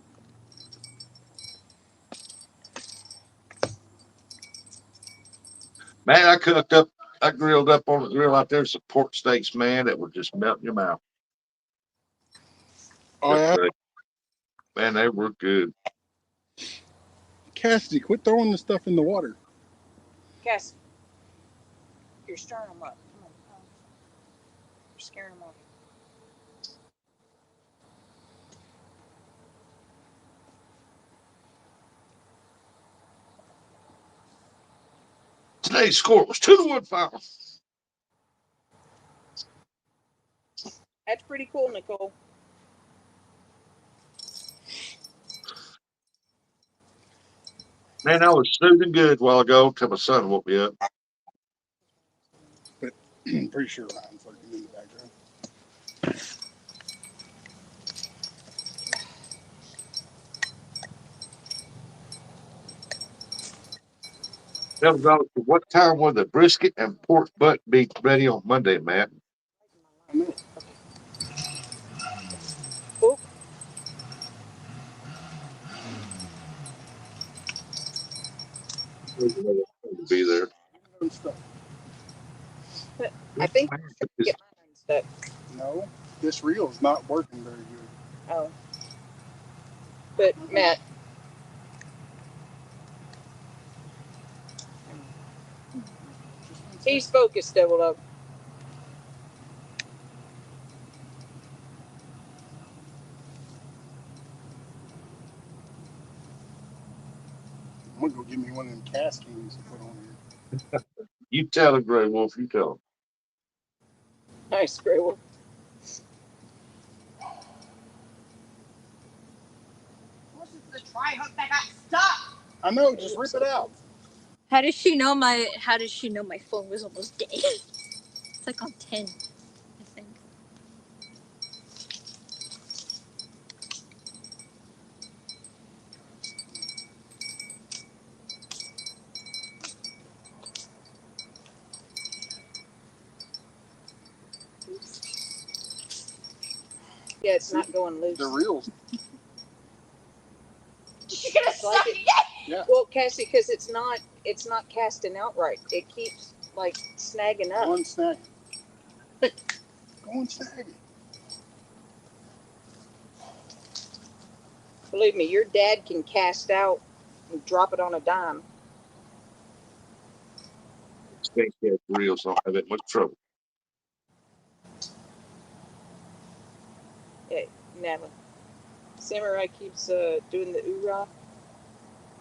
Man, I grilled up on the grill out there some pork steaks, man, that would just melt in your mouth. Oh yeah. Man, they were good. Cassidy, quit throwing the stuff in the water. Cass, you're stirring them up. Come on. You're scaring them off. Today's score was 2-1 final. That's pretty cool, Nicole. Man, I was snoozing good a while ago till my son woke me up. I'm pretty sure Ryan's lurking in the background. That was all. What time will the brisket and pork butt be ready on Monday, Matt? I know. Oh, Be there. Good stuff. I think get mine unstuck. No, this reel is not working very good. Oh. But Matt, he's focused, Devil Dog. I'm gonna go get me one of them cast cans to put on here. You tell him, Gray Wolf. You tell him. Nice, Grey Wolf. This is the tri hook that got stuck. I know, just rip it out. How does she know my phone was almost dead? It's like on 10, I think. Yeah, it's not going loose. The reels. You're gonna Like suck it. it. Yeah. Well, Cassie, because it's not casting out right. It keeps like snagging Go up. on, snag it. Hey, go on, snag it. Believe me, your dad can cast out and drop it on a dime. Steak has reels. Don't have that much trouble. Hey, Natalie. Samurai keeps doing the oorah.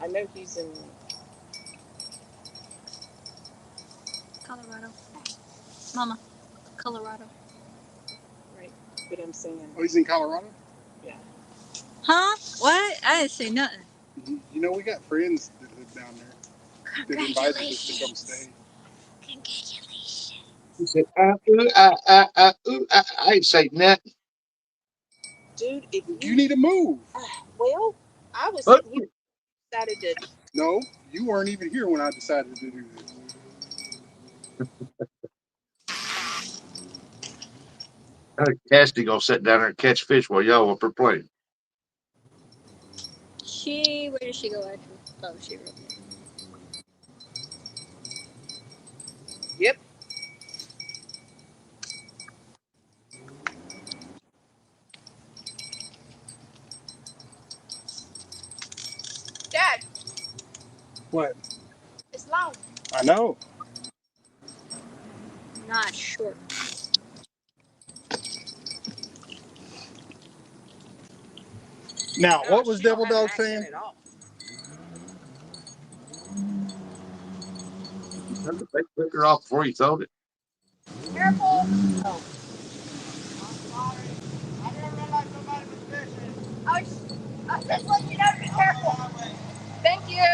I know he's in. Colorado. Mama, Colorado. Right, but I'm saying. Oh, he's in Colorado? Yeah. Huh? What? I didn't say nothing. You know, we got friends that live down there that invited us to come stay. Congratulations. He said, I ain't say nothing. Dude, if You need to move. well, I was Huh? sitting here decided to. No, you weren't even here when I decided to do this. Cassidy gonna sit down there and catch fish while y'all up there playing. Where did she go actually? Oh, she wrote it. Yep. Dad, What? it's long. I know. Not short. Now, No, what was she don't Devil have an Dog accent saying? at all. Turn the bait cooker off before you throw it. Careful. Oh, I didn't realize somebody was fishing. I was just letting you know to be careful. Thank you.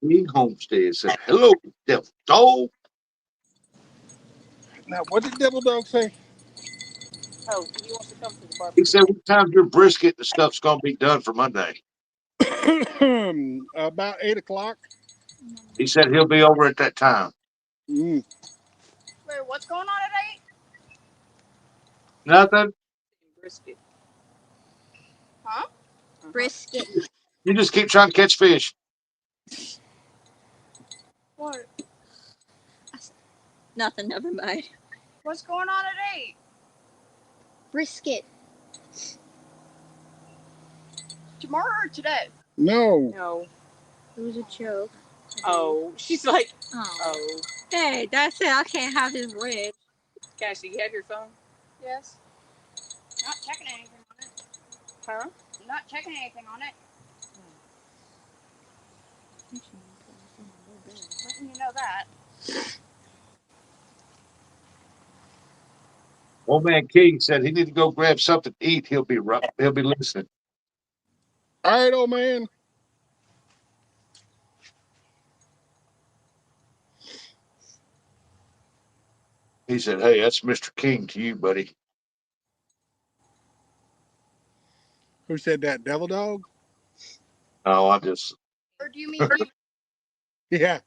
King Homestead said, "Hello, Devil Dog." Now, what did Devil Dog say? oh, he wants to come to the He barbecue. said, "What time your brisket and stuff's gonna be done for Monday?" About 8 o'clock. He said he'll be over at that time. Mm. Wait, what's going on at 8? Nothing. Brisket. Huh? Brisket. You just keep trying to catch fish. What? Nothing. Never mind. What's going on at 8? Brisket. Tomorrow or today? No. No. It was a joke. Oh, she's like, Oh. oh. Hey, that's it. I can't have his rib. Cassie, you have your phone? Yes. Not checking anything on it. Huh? Not checking anything on it. Letting you know that. Old man King said he need to go grab something to eat. He'll be listening. All right, old man. He said, "Hey, that's Mr. King to you, buddy." Who said that? Devil Dog? No, I just Or do you mean Diva? Yeah.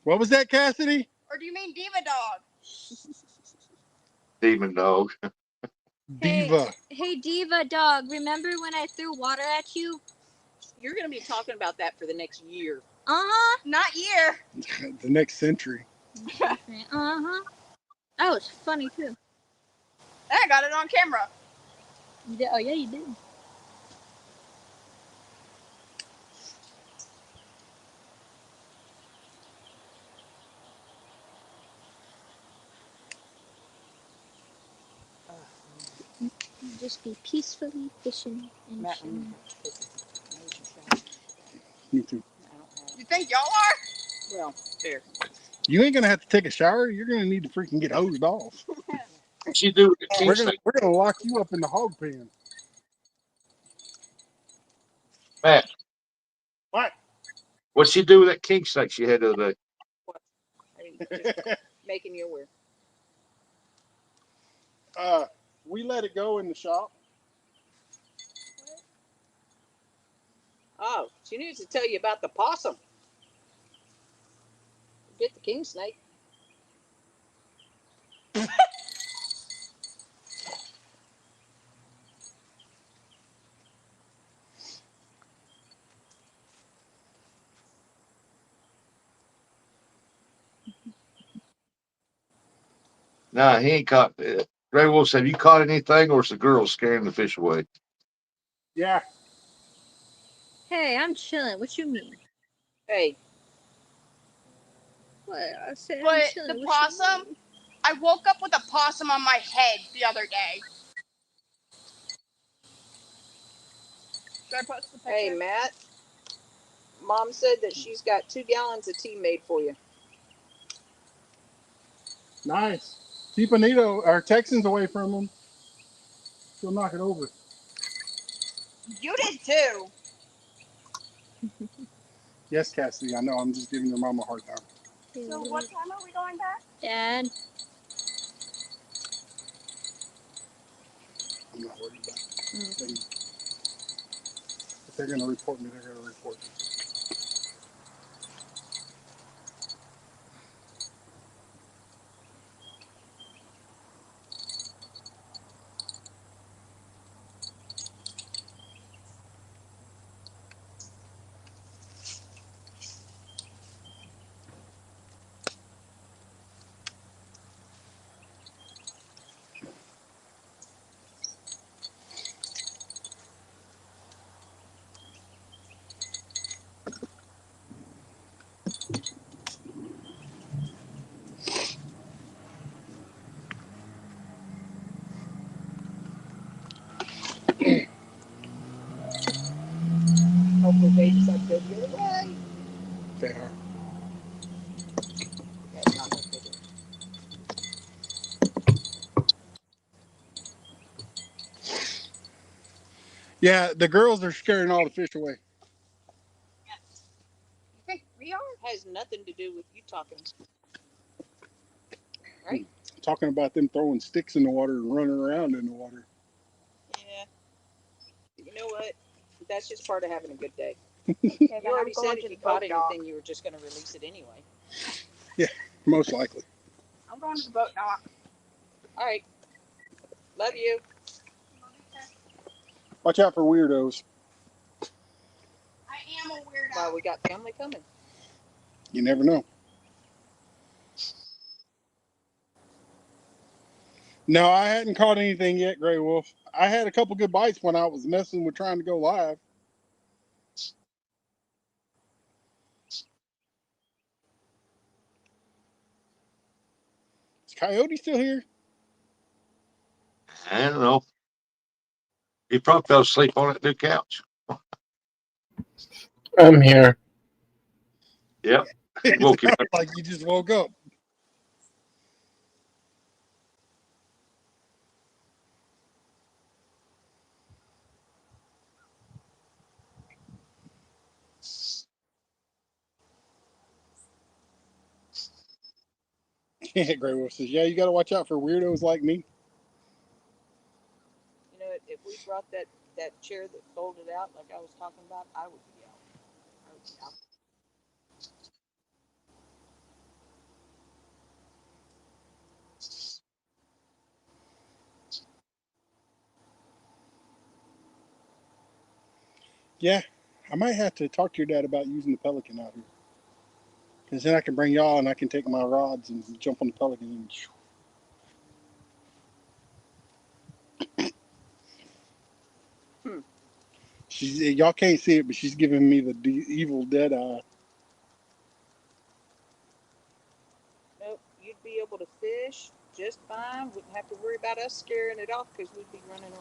What was that, Cassidy? Or do you mean Diva Dog? demon dog. Diva. Hey, Diva Dog. Remember when I threw water at you? You're going to be talking about that for the next year. Uh-huh. Not year. The next century. Uh-huh. That was funny, too. I got it on camera. You did? Oh, yeah, you did. Just be peacefully fishing and Matt, chilling. Me too. You think y'all are? Well, there. You ain't gonna have to take a shower. You're gonna need to freaking get hosed off. What's she do with the king We're snake? gonna lock you up in the hog pen. Matt, What? what's she do with that king snake she had the other day? I mean, just making you aware. We let it go in the shop. Oh, she needs to tell you about the possum. Get the king snake. Nah, he ain't caught. Gray Wolf said, "Have you caught anything, or is the girl scaring the fish away?" Yeah. Hey, I'm chilling. What you mean? Hey, What? I said I'm But chilling. the What you possum, mean? I woke up with a possum on my head the other day. Should I post the picture? hey, Matt. Mom said that she's got 2 gallons of tea made for you. Nice. Keep Anita or Texans away from them. She'll knock it over. You did too. Yes, Cassidy. I know. I'm just giving your mom a hard time. So what time are we going back? Dad. I'm not worried about it. If they're going to report me, they're going to report me. Hopefully they decide to go the other way. They are. That's not what they do. Yeah, the girls are scaring all the fish away. Hey, we are. Has nothing to do with you talking. Right? Talking about them throwing sticks in the water and running around in the water. Yeah. You know what? That's just part of having a good day. Okay, You then already I'm said going if to you the caught boat dock. anything, you were just going to release it anyway. Most likely. I'm going to the boat dock. All right. Love you. Watch out for weirdos. I am a weirdo. Well, we got family coming. You never know. No, I hadn't caught anything yet, Gray Wolf. I had a couple good bites when I was messing with trying to go live. Is Coyote still here? I don't know. He probably fell asleep on that new couch. I'm here. Yep. It Woke him sounds up. like you just woke up. Gray Wolf says, yeah, you got to watch out for weirdos like me. You know, if we brought that chair that folded out like I was talking about, I would be out. I would be out. Yeah, I might have to talk to your dad about using the Pelican out here. Because then I can bring y'all and I can take my rods and jump on the Pelican. And y'all can't see it, but she's giving me the evil dead eye. Nope, you'd be able to fish just fine. Wouldn't have to worry about us scaring it off because we'd be running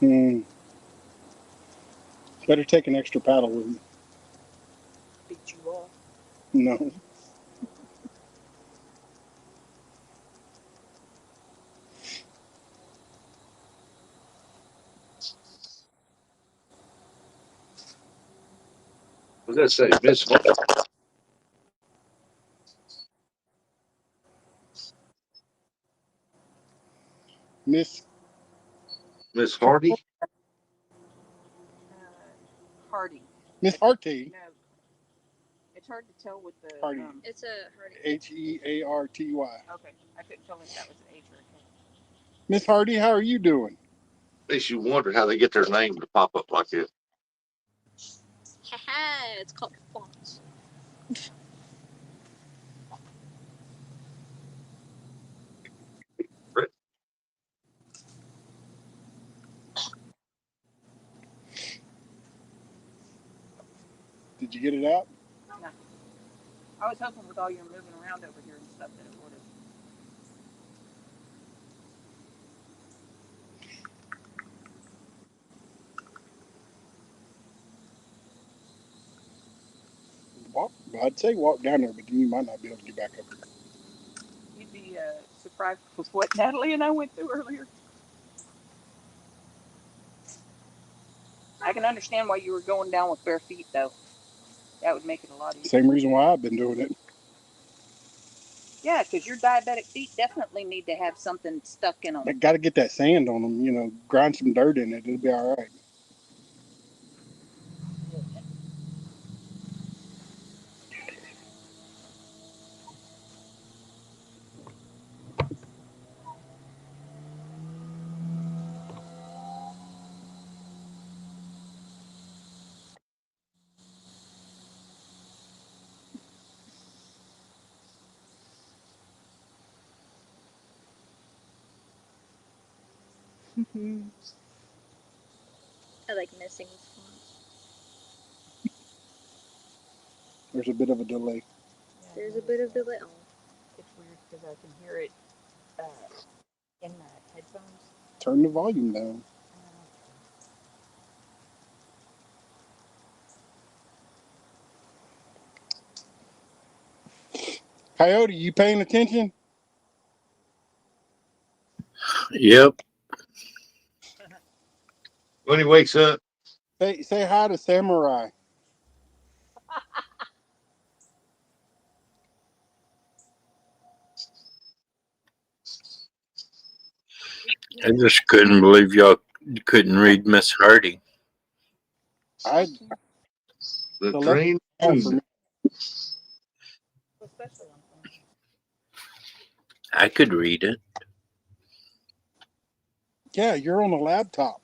around. Better take an extra paddle with me. Beat you off. No. What does that say? Miss Hardy? Hardy. Miss Harty. No, it's hard to tell with the. Hardy. It's a Hardy. Hearty. Okay, I couldn't tell if that was an H or a K. Miss Hardy, how are you doing? Makes you wonder how they get their name to pop up like this. Haha, it's called fonts. Did you get it out? No. I was hoping with all your moving around over here and stuff that it would have. I'd say walk down there, but then you might not be able to get back up here. You'd be surprised with what Natalie and I went through earlier. I can understand why you were going down with bare feet, though. That would make it a lot easier. Same reason why I've been doing it. Yeah, because your diabetic feet definitely need to have something stuck in them. I got to get that sand on them, grind some dirt in it. It'll be all right. I like messing with fonts. There's a bit of a delay. There's a bit of delay. Oh. It's weird because I can hear it in my headphones. Turn the volume down. Coyote, you paying attention? Yep. When he wakes up, Say hi to Samurai. I just couldn't believe y'all couldn't read Miss Hardy. I the The green oh, for moon. me. Especially on phone. I could read it. Yeah, you're on a laptop.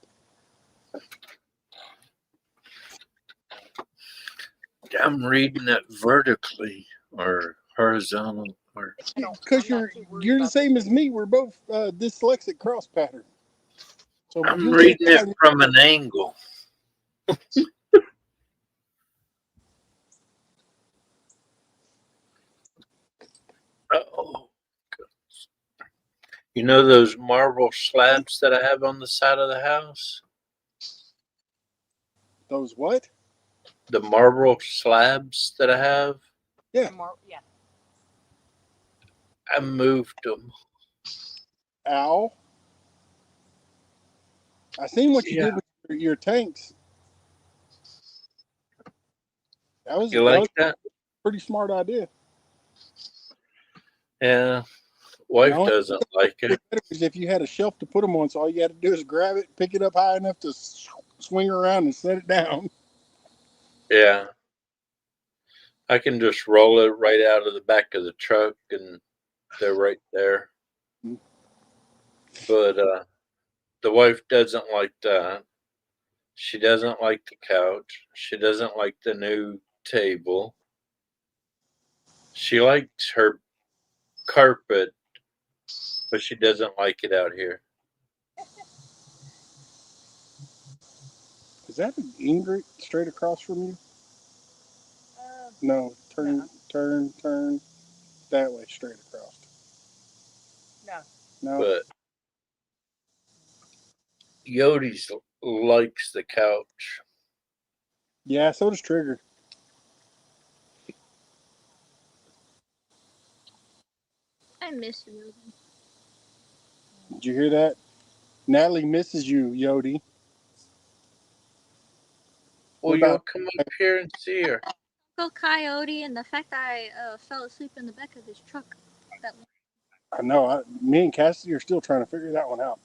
I'm reading it vertically or horizontal or Because you're the same as me. We're both dyslexic cross pattern. So I'm you'll reading get it from an angle. Oh, you know those marble slabs that I have on the side of the house? those what? The marble slabs that I have? Yeah. Yeah. I moved them. Ow. I seen what you Yeah. did with your tanks. That was You like that? a pretty smart idea. Yeah. Wife The only doesn't like thing it. better is if you had a shelf to put them on, so all you had to do is grab it, pick it up high enough to swing around and set it down. Yeah. I can just roll it right out of the back of the truck and they're right there. But the wife doesn't like that. She doesn't like the couch. She doesn't like the new table. She likes her carpet, but she doesn't like it out here. Is that an Ingrid straight across from you? No, turn that way, straight across. No. But Yodi's likes the couch. Yeah, so does Trigger. I miss you. Did you hear that? Natalie misses you, Yodi. Well, What you'll about come up here and see her. Uncle Coyote and the fact that I fell asleep in the back of his truck. That I know. Me and Cassidy are still trying to figure that one out.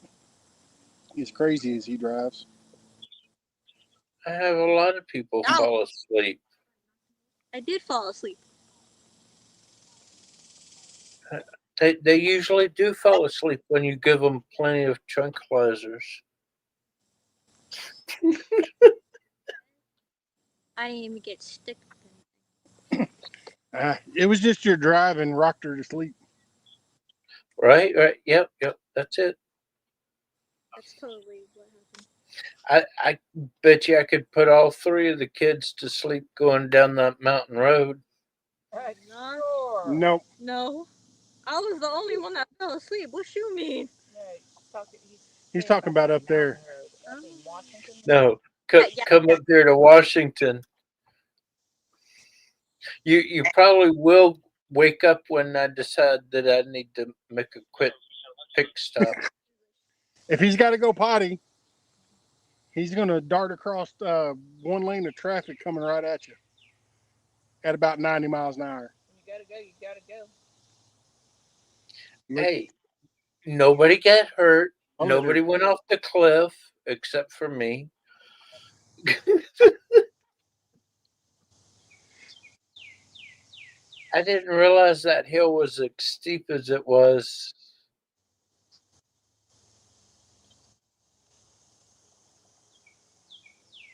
He's crazy as he drives. I have a lot of people Ow. fall asleep. I did fall asleep. They usually do fall asleep when you give them plenty of tranquilizers. I didn't even get stick. It was just your driving rocked her to sleep. Right? Yep. That's it. That's totally what happened. I bet you I could put all three of the kids to sleep going down that mountain road. Nope. No. I was the only one that fell asleep. What you mean? He's talking about up there. No, Yeah. come up there to Washington. You probably will wake up when I decide that I need to make a quick pick stop. If he's got to go potty, he's going to dart across one lane of traffic coming right at you at about 90 miles an hour. You gotta go. Hey, nobody got hurt. I'll Nobody went off the cliff except for me. I didn't realize that hill was as steep as it was.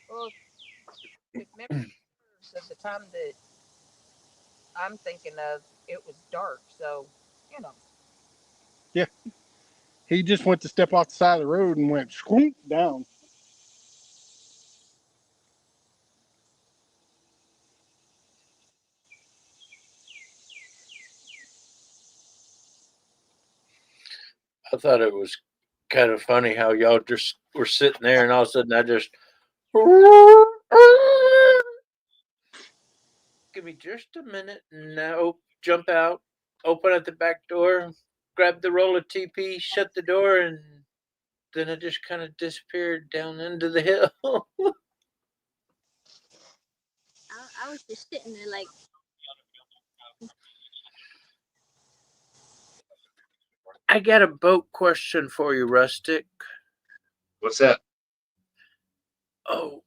Well, remember at the time that I'm thinking of, it was dark, so you know. He just went to step off the side of the road and went squoop down. I thought it was kind of funny how y'all just were sitting there and all of a sudden I just give me just a minute and now jump out, open at the back door, grab the roll of TP, shut the door, and then I just kind of disappeared down into the hill. I was just sitting there like, I got a boat question for you, Rustic. What's that? Oh,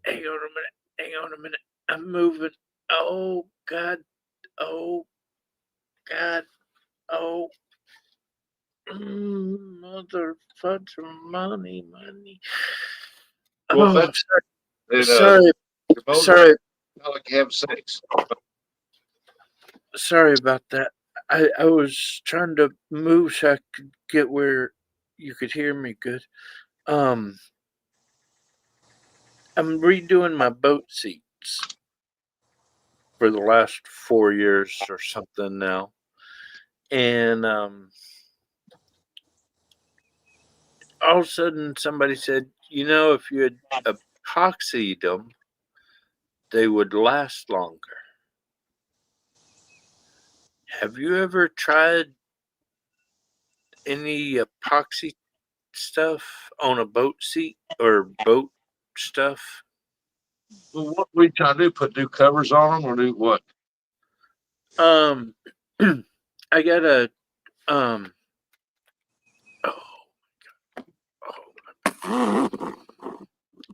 hang on a minute. Hang on a minute. I'm moving. Oh, God. Oh, God. Oh. Mother fudge money. Well, Oh, that, sorry. your motor, Sorry. not like you have sex. Sorry about that. I was trying to move so I could get where you could hear me good. I'm redoing my boat seats for the last 4 years or something now. And all of a sudden somebody said, if you had epoxied them, they would last longer. Have you ever tried any epoxy stuff on a boat seat or boat stuff? Well, what we trying to do? Put new covers on them or do what? I got a oh,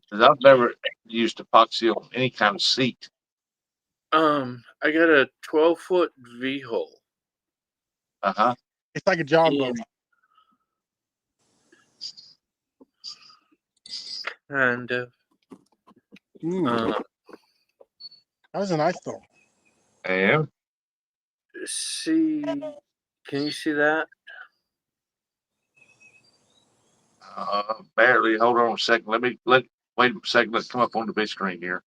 Because I've never used epoxy on any kind of seat. I got a 12-foot V-hole. Uh-huh. It's like a John boat. Kind of. That was a nice though. And See, can you see that? barely. Hold on a second. Wait a second. Let's come up on the big screen here.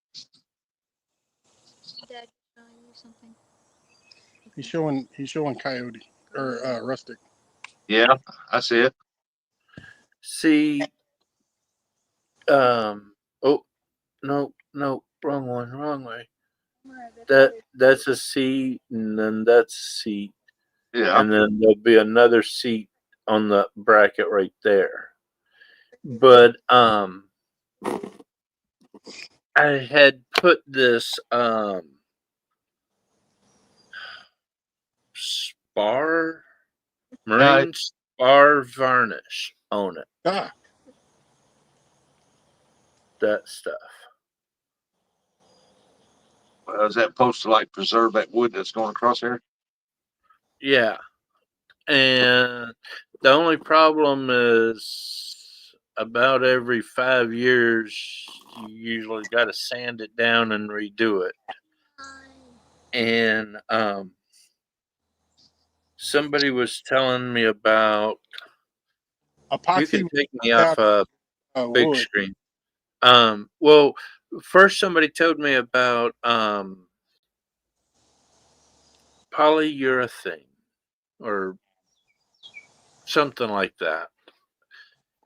Dad, showing you something. He's showing Coyote or Rustic. Yeah, I see it. See, oh, no, wrong way. That's a seat, and then that's a seat, Yeah. and then there'll be another seat on the bracket right there. But I had put this marine spar varnish on it. Ah, That stuff. Is that supposed to like preserve that wood that's going across here? Yeah. And the only problem is about every 5 years, you usually got to sand it down and redo it. And somebody was telling me about. epoxy. You can take me off a big wood. screen. Well, first somebody told me about polyurethane or something like that.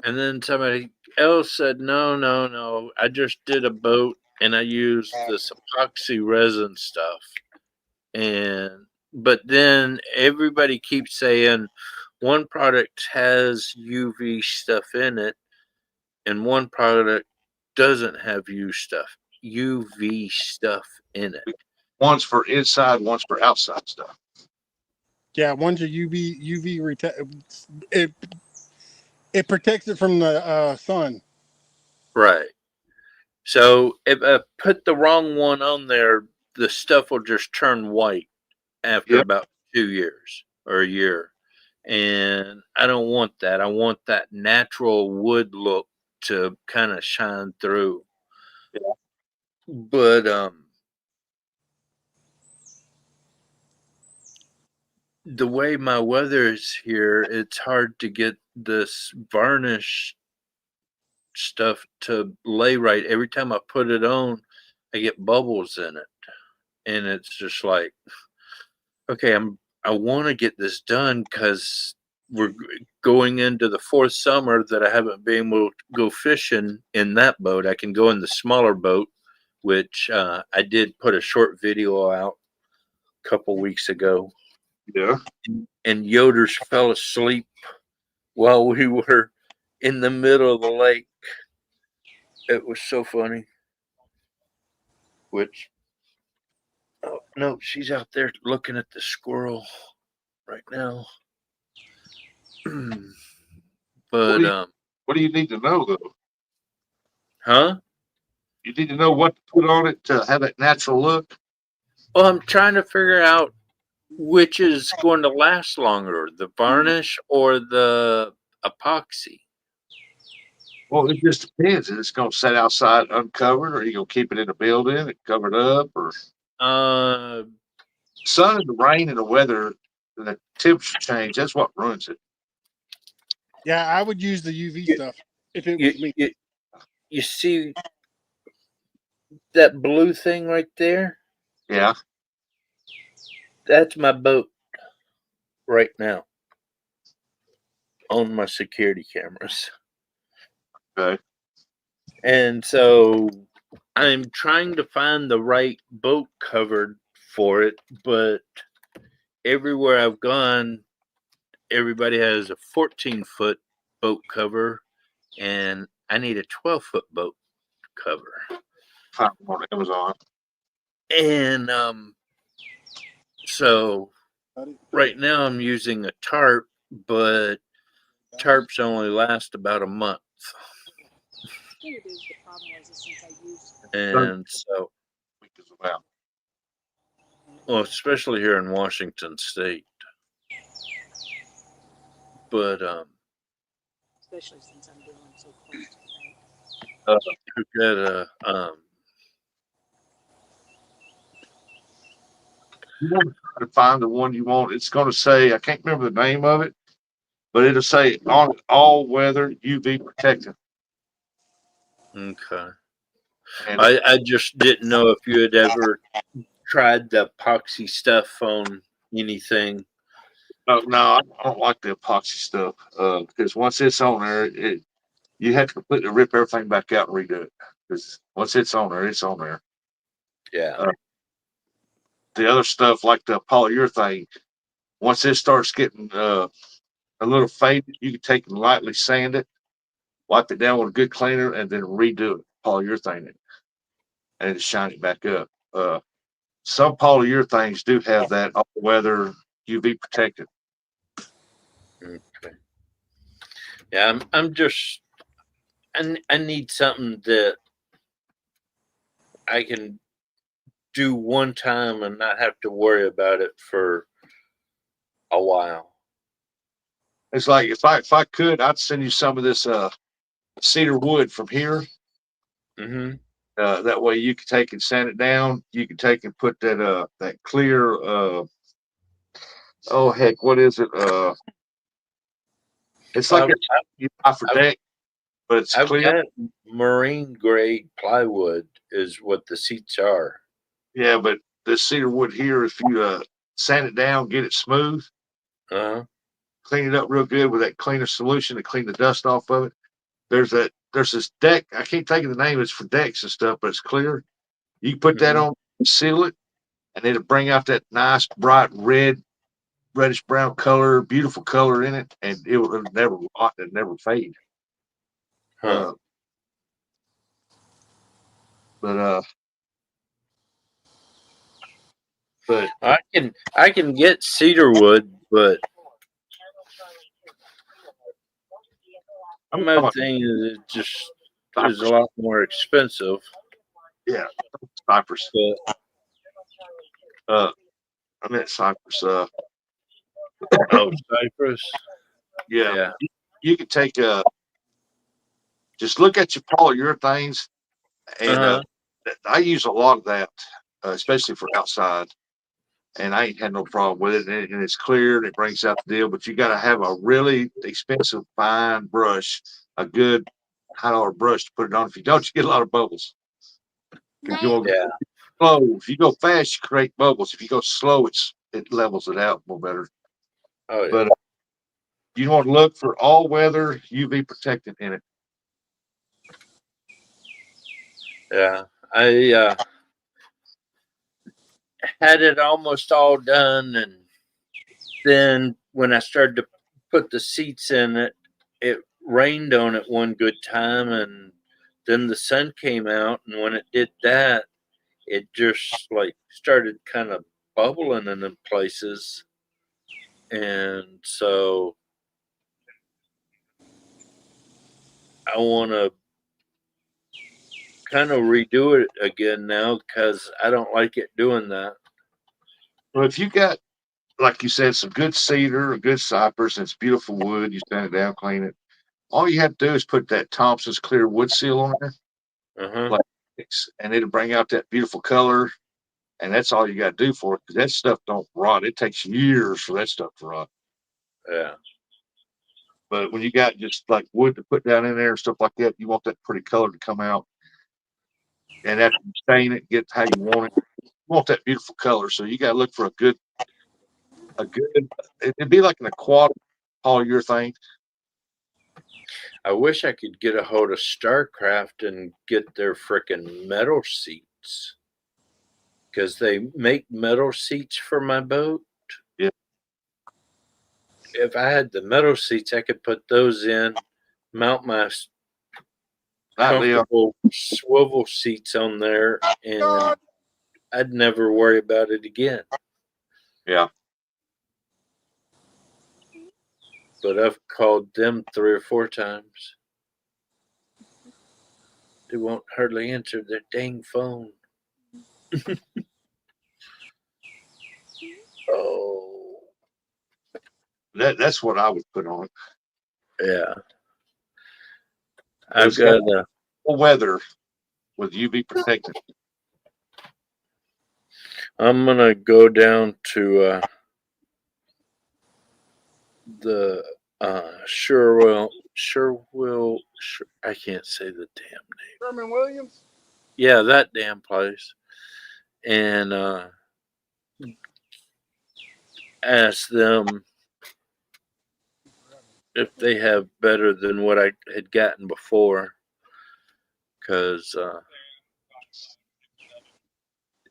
And then somebody else said, no. I just did a boat and I used this epoxy resin stuff. But then everybody keeps saying one product has UV stuff in it and one product doesn't have UV stuff in it. One's for inside, one's for outside stuff. Yeah, one's a UV it protects it from the sun. Right. So if I put the wrong one on there, the stuff will just turn white after about 2 years or a year. And I don't want that. I want that natural wood look to kind of shine through. Yeah. But the way my weather is here, it's hard to get this varnish stuff to lay right. Every time I put it on, I get bubbles in it. And it's just like, okay, I want to get this done because we're going into the fourth summer that I haven't been able to go fishing in that boat. I can go in the smaller boat, which I did put a short video out a couple weeks ago. Yeah. And Yoders fell asleep while we were in the middle of the lake. It was so funny. Which, oh no, she's out there looking at the squirrel right now. But what do you need to know though? huh? You need to know what to put on it to have that natural look. Well, I'm trying to figure out which is going to last longer, the varnish or the epoxy. Well, it just depends. Is it going to sit outside uncovered, or are you going to keep it in a building and covered up, or sun and the rain and the weather and the temperature change? That's what ruins it. Yeah, I would use the UV stuff if it was me. You see that blue thing right there? Yeah. That's my boat right now on my security cameras. Okay. And so I'm trying to find the right boat covered for it, but everywhere I've gone, everybody has a 14-foot boat cover, and I need a 12-foot boat cover. Find them on Amazon. And so right now I'm using a tarp, but tarps only last about a month. And so, well, especially here in Washington State. But especially since I'm dealing so close to the we've got a you want to try to find the one you want. It's going to say, I can't remember the name of it, but it'll say on all weather UV protectant. okay. And I just didn't know if you had ever tried the epoxy stuff on anything. no, I don't like the epoxy stuff because once it's on there, you have to completely rip everything back out and redo it. Because once it's on there, it's on there. Yeah. The other stuff like the polyurethane, once it starts getting a little faded, you can take and lightly sand it, wipe it down with a good cleaner, and then redo it, polyurethane it, and shine it back up. Some polyurethanes do have that all-weather UV protected. Okay. Yeah, I'm just I need something that I can do one time and not have to worry about it for a while. It's like if I could, I'd send you some of this cedar wood from here. Mm-hmm. That way you can take and sand it down. You can take and put that that clear oh heck, what is it? It's like you buy for deck, but it's clear. Marine grade plywood is what the seats are. Yeah, but this cedar wood here, if you sand it down, get it smooth, clean it up real good with that cleaner solution to clean the dust off of it. There's this deck. I can't think of the name. It's for decks and stuff, but it's clear. You can put that on, seal it, and it'll bring out that nice bright reddish brown color, beautiful color in it, and it'll never rot and never fade. But I can get cedar wood, but my thing is it just is a lot more expensive. Yeah, cypress. I meant cypress. Oh, cypress. Yeah. You could take just look at your and I ain't had no problem with it. And it's clear and it brings out the deal. But you got to have a really expensive fine brush, a good $100 brush to put it on. If you don't, you get a lot of bubbles. If you want Yeah. slow, if you go fast, you create bubbles. If you go slow, it levels it out more better. Oh yeah. But you want to look for all weather UV protectant in it. Yeah. I had it almost all done, and then when I started to put the seats in it, it rained on it one good time, and then the sun came out, and when it did that, it just like started kind of bubbling in them places. And so I want to kind of redo it again now because I don't like it doing that. Well, if you got, like you said, some good cedar or good cypress, and it's beautiful wood, you sand it down, clean it. All you have to do is put that Thompson's clear wood seal on there, Uh-huh. and it'll bring out that beautiful color. And that's all you got to do for it, because that stuff don't rot. It takes years for that stuff to rot. Yeah. But when you got just like wood to put down in there and stuff like that, you want that pretty color to come out. And after you stain it, get how you want it. You want that beautiful color. So you got to look for a good, it'd be like an aquatic polyurethane. I wish I could get a hold of StarCraft and get their frickin' metal seats, because they make metal seats for my boat. Yeah. If I had the metal seats, I could put those in, mount my comfortable swivel seats on there, and I'd never worry about it again. Yeah. But I've called them 3 or 4 times. They won't hardly answer their dang phone. Oh. That's what I would put on it. Yeah. I've got a weather with UV protectant. I'm gonna go down to the Sherwell. I can't say the damn name. Sherman Williams. Yeah, that damn place, and ask them if they have better than what I had gotten before, because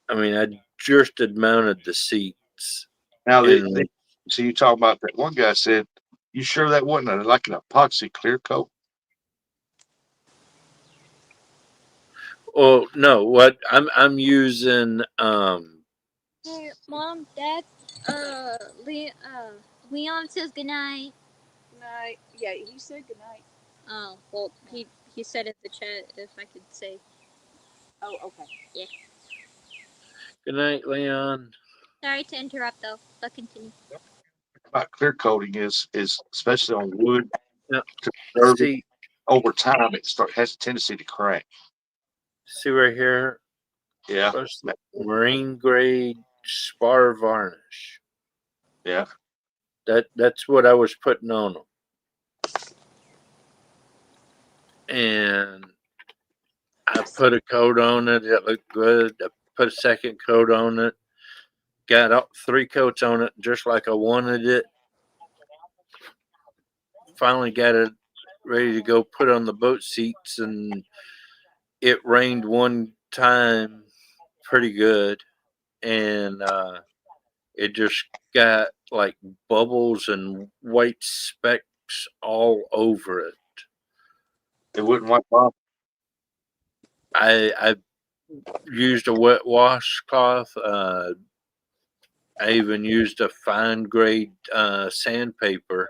I mean, I just had mounted the seats. Now, so you talk about that one guy said, you sure that wasn't like an epoxy clear coat? Oh no, what I'm using Hey, Mom, Dad, Leon says goodnight. Night. Yeah, he said goodnight. Oh, well, he said in the chat if I could say. Oh, okay. Yeah. good night, Leon. Sorry to interrupt, though. But continue. About clear coating is especially on wood. Yeah. See, over time, it has a tendency to crack. See right here? Yeah. Marine grade spar varnish. Yeah. That's what I was putting on them. And I put a coat on it. It looked good. I put a second coat on it. Got 3 coats on it just like I wanted it. Finally got it ready to go put on the boat seats, and it rained one time pretty good, and it just got like bubbles and white specks all over it. It wouldn't wipe off. I used a wet washcloth. I even used a fine grade sandpaper,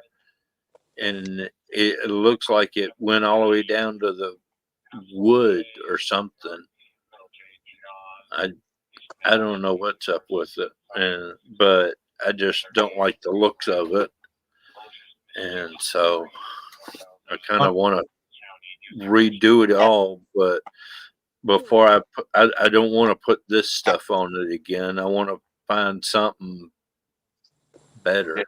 and it looks like it went all the way down to the wood or something. I don't know what's up with it, but I just don't like the looks of it, and so I kind of want to redo it all. But before I don't want to put this stuff on it again. I want to find something better.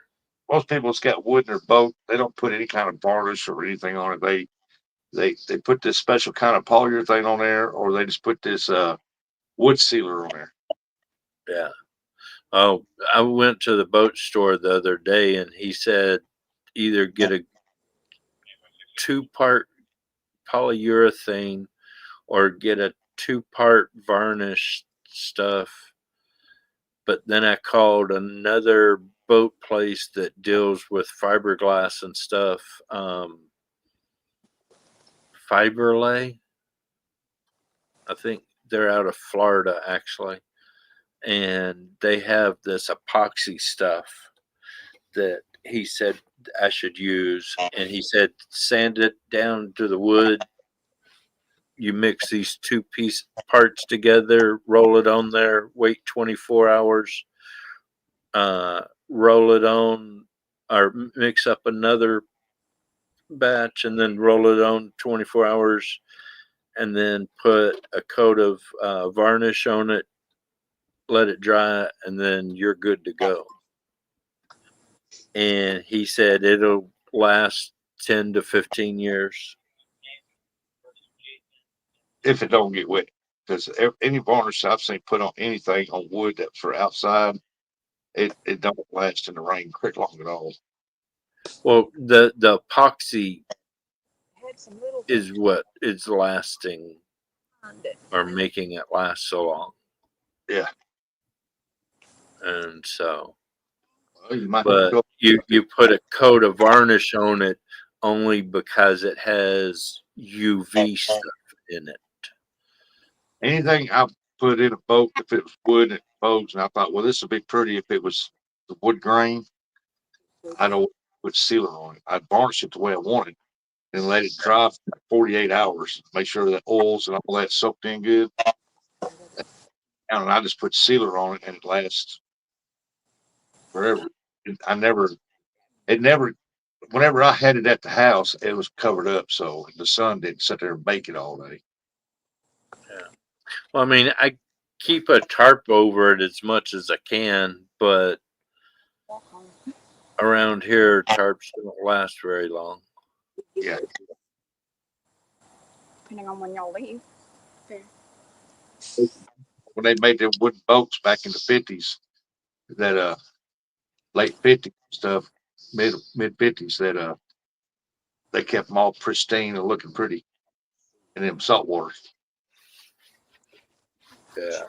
Most people that's got wood in their boat, they don't put any kind of varnish or anything on it. They put this special kind of polyurethane on there, or they just put this wood sealer on there. Yeah. Oh, I went to the boat store the other day, and he said either get a 2-part polyurethane or get a 2-part varnish stuff. But then I called another boat place that deals with fiberglass and stuff. Fiberlay. I think they're out of Florida, actually. And they have this epoxy stuff that he said I should use. And he said, sand it down to the wood. You mix these 2 parts together, roll it on there, wait 24 hours, roll it on, or mix up another batch and then roll it on 24 hours, and then put a coat of varnish on it, let it dry, and then you're good to go. And he said it'll last 10 to 15 years. If it don't get wet. Because any varnish I've seen put on anything on wood that for outside, it don't last in the rain quick long at all. Well, the epoxy is what is lasting or making it last so long. Yeah. And so, Well, you might but go, you put a coat of varnish on it only because it has UV stuff in it. anything I put in a boat, if it was wood and exposed, and I thought, well, this would be pretty if it was the wood grain. I don't put sealer on it. I'd varnish it the way I wanted and let it dry for 48 hours. Make sure that oils and all that soaked in good. And I just put sealer on it and it lasts forever. Whenever I had it at the house, it was covered up. So the sun didn't sit there and bake it all day. Yeah. Well, I mean, I keep a tarp over it as much as I can, but around here, tarps don't last very long. Yeah. Depending on when y'all leave. When they made their wooden boats back in the 50s, that late 50s stuff, mid 50s, that they kept them all pristine and looking pretty in them saltwater. Yeah.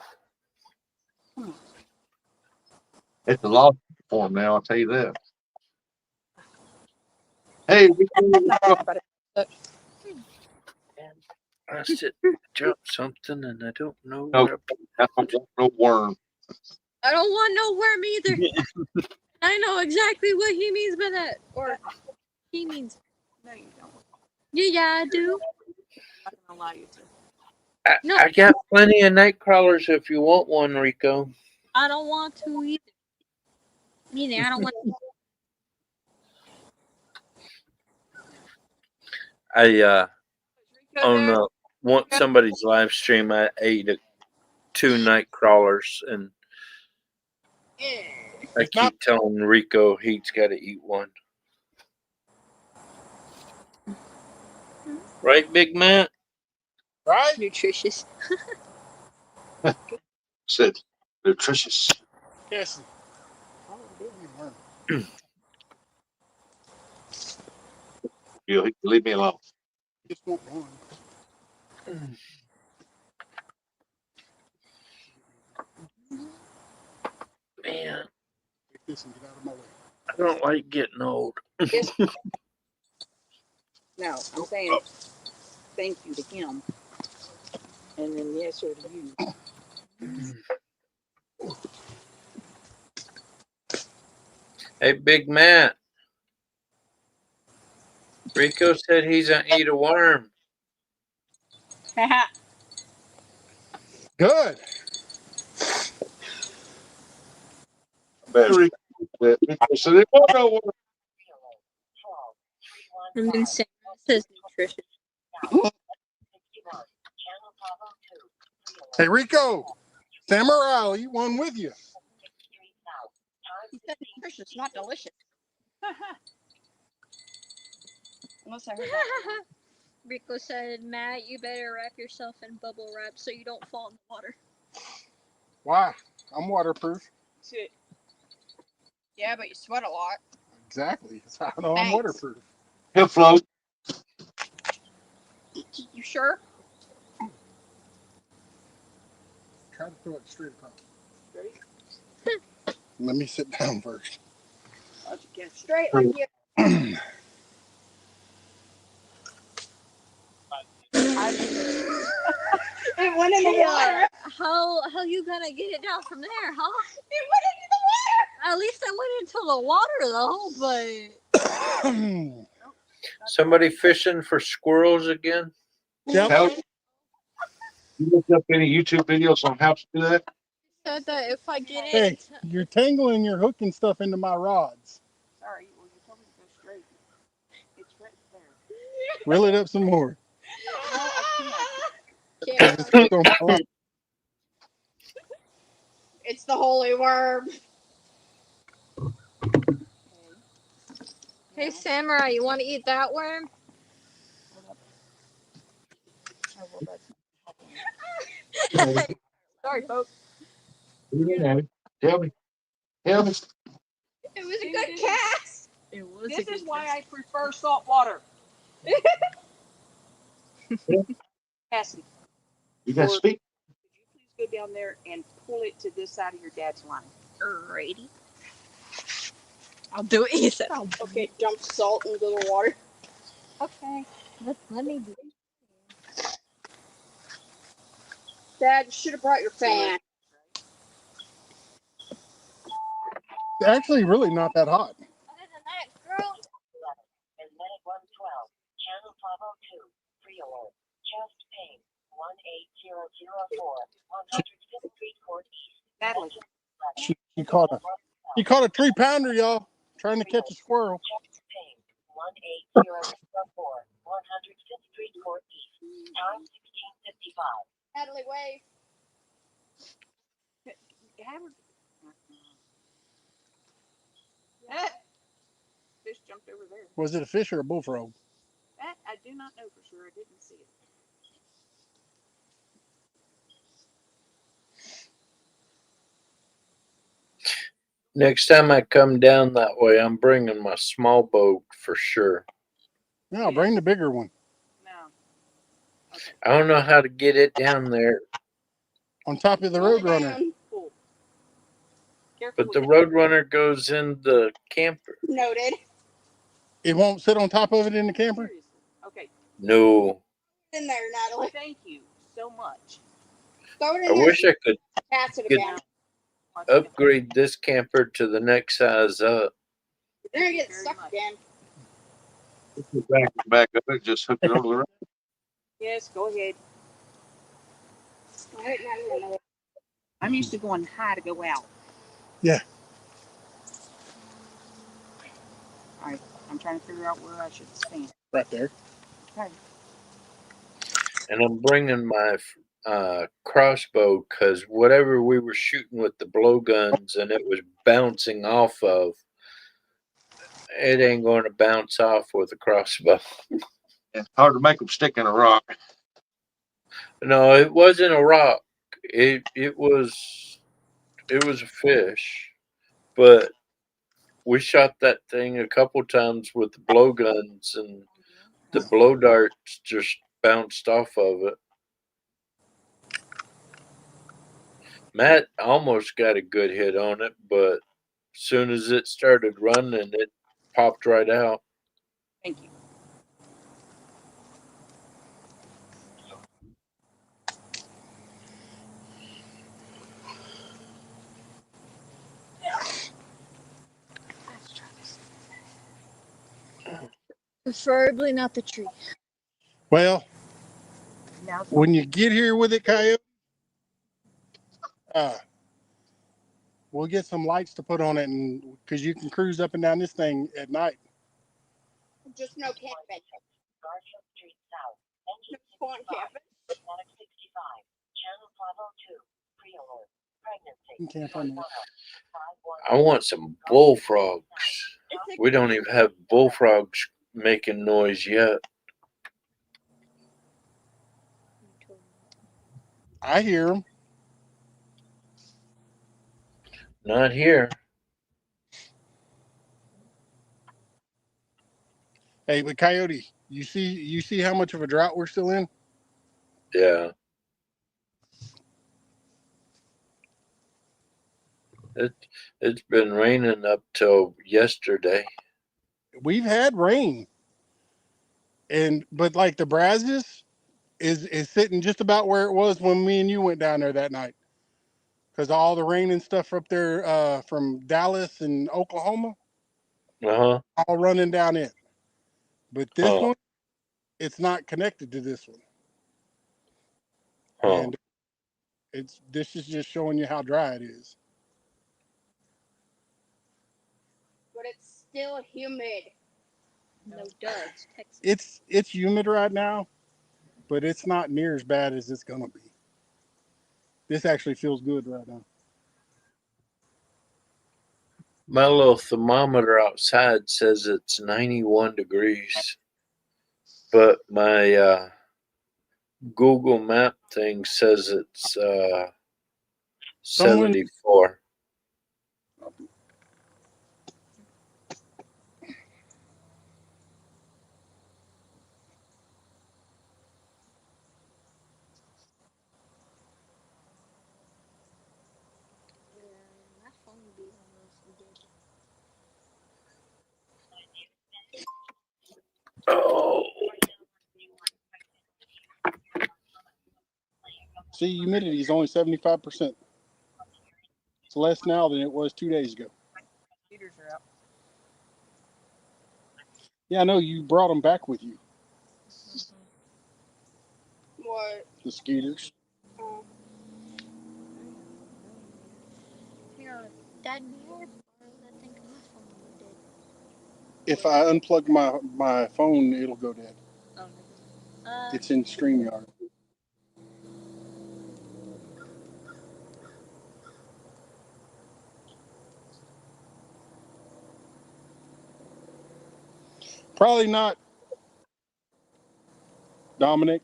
It's a lost form now, I'll tell you that. Hey, I said, drop something and I don't know no, where. I don't want no worm. I don't want no worm either. I know exactly what he means by that, or he means. No, you don't. Yeah, I do. I'm not gonna allow you to. No. I got plenty of night crawlers if you want one, Rico. I don't want to either. Neither. I don't want. I on somebody's live stream, I ate 2 night crawlers, and I keep telling Rico he's got to eat one. Right, Big Matt? Right? Nutritious. Said nutritious. Yes. You leave me alone. Just want one. Man, Take this and get out of my way. I don't like getting old. No, I'm saying thank you to him. And then yes sir to you. Hey, Big Matt. Rico said he's going to eat a worm. Good. So they won't know what. And then Sam says nutritious. Hey, Rico, Samurai will eat one with you. said nutritious, not delicious. Unless I heard that. Rico said, Matt, you better wrap yourself in bubble wrap so you don't fall in the water. Why? I'm waterproof. Yeah, but you sweat a lot. Exactly. That's how I know I'm Thanks. waterproof. He'll float. You sure? Try to throw it straight across. Straight? Let me sit down first. How'd you catch it? Straight like you. It went in the water. How you gonna get it down from there, huh? It went into the water. At least I went into the water though, but Somebody fishing for squirrels again? Yep. You looked up any YouTube videos on how to do that? said that if I get Hey, it, you're tangling your hooking stuff into my rods. Sorry, well, you told me to go straight. It's right there. Reel it up some more. No, I can't. Because it's stuck on my rod. It's the holy worm. hey Samurai, you want to eat that worm? Sorry, folks. Tell me. Tell me. It was a good cast. It was. This is why I prefer salt water. Cassie, You got to speak. could you please go down there and pull it to this side of your dad's line? Alrighty. I'll do it. He said I'll do Okay, dump salt into the water. Okay. Let me do it. Dad, you should have brought your fan. It's actually really not that hot. Other than that, girl. And Medic 112, Channel 502, free alert. Chest pain, 18004, 105th Street Court East. Natalie. She caught a 3-pounder, y'all. Trying to catch a squirrel. Chest pain, 18004, 105th Street Court East. Time 1655. Natalie, wave. Fish jumped over there. Was it a fish or a bullfrog? That I do not know for sure. I didn't see it. Next time I come down that way, I'm bringing my small boat for sure. No, bring the bigger one. No. Okay. I don't know how to get it down there, On top of the Roadrunner. Cool. Careful but the with Roadrunner goes in the camper. it. Noted. It won't sit on top of it in the camper? Seriously. Okay. No, In there, Natalie. Thank you so much. Throw it in I there. wish I could Pass it get- again. upgrade this camper to the next size up. You're gonna get stuck again. Back up and just hook it over the road. Yes, go ahead. I'm used to going high to go out. Yeah. All right. I'm trying to figure out where I should stand. Right there. Okay. And I'm bringing my crossbow because whatever we were shooting with the blowguns and it was bouncing off of, it ain't going to bounce off with a crossbow. It's hard to make them stick in a rock. No, it wasn't a rock. It was a fish, but we shot that thing a couple times with the blowguns and the blow darts just bounced off of it. Matt almost got a good hit on it, but as soon as it started running, it popped right out. Thank you. Preferably not the tree. Well, Now when you get here with it, Coyote, we'll get some lights to put on it, and because you can cruise up and down this thing at night. just no camping. Garfield Street South. No spawn camping. Medic 65, Channel 502, free alert. You can't find it. I want some bullfrogs. It's We don't even have bullfrogs making noise yet. I hear them. Not here. Hey, but Coyote, you see how much of a drought we're still in? Yeah. It's been raining up till yesterday. We've had rain, but like the Brazos is sitting just about where it was when me and you went down there that night, because all the rain and stuff up there from Dallas and Oklahoma, Uh-huh. all running down it. But this Huh. one, it's not connected to this one, Huh. and this is just showing you how dry it is. But it's still humid. No, duh. It's Texas. It's humid right now, but it's not near as bad as it's gonna be. This actually feels good right now. My little thermometer outside says it's 91 degrees, but my Google Map thing says it's Someone 74. My phone would be almost dead. Oh, see, humidity is only 75%. It's less now than it was 2 days ago. Heaters are out. Yeah, I know you brought them back with you, What? the skeeters. Here, Dad, may I borrow that thing? 'Cause my phone would be dead. If I unplug my phone, it'll go dead. Oh, It's in StreamYard. Probably not, Dominic.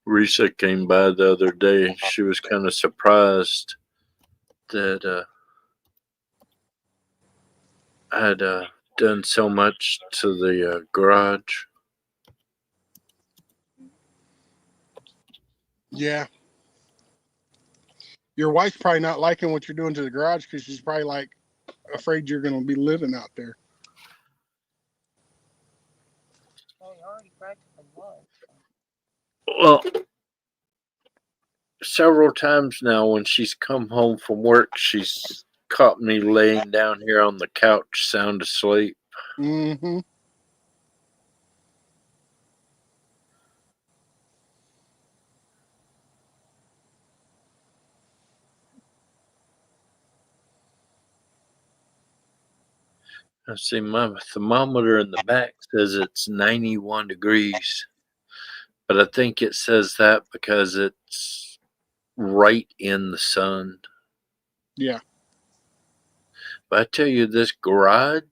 Risa came by the other day. She was kind of surprised that I had done so much to the garage. Yeah. Your wife's probably not liking what you're doing to the garage because she's probably like afraid you're going to be living out there. Well, you already practically was. Well, several times now when she's come home from work, she's caught me laying down here on the couch sound asleep. Mm-hmm. I see my thermometer in the back says it's 91 degrees, but I think it says that because it's right in the sun. Yeah. But I tell you, this garage,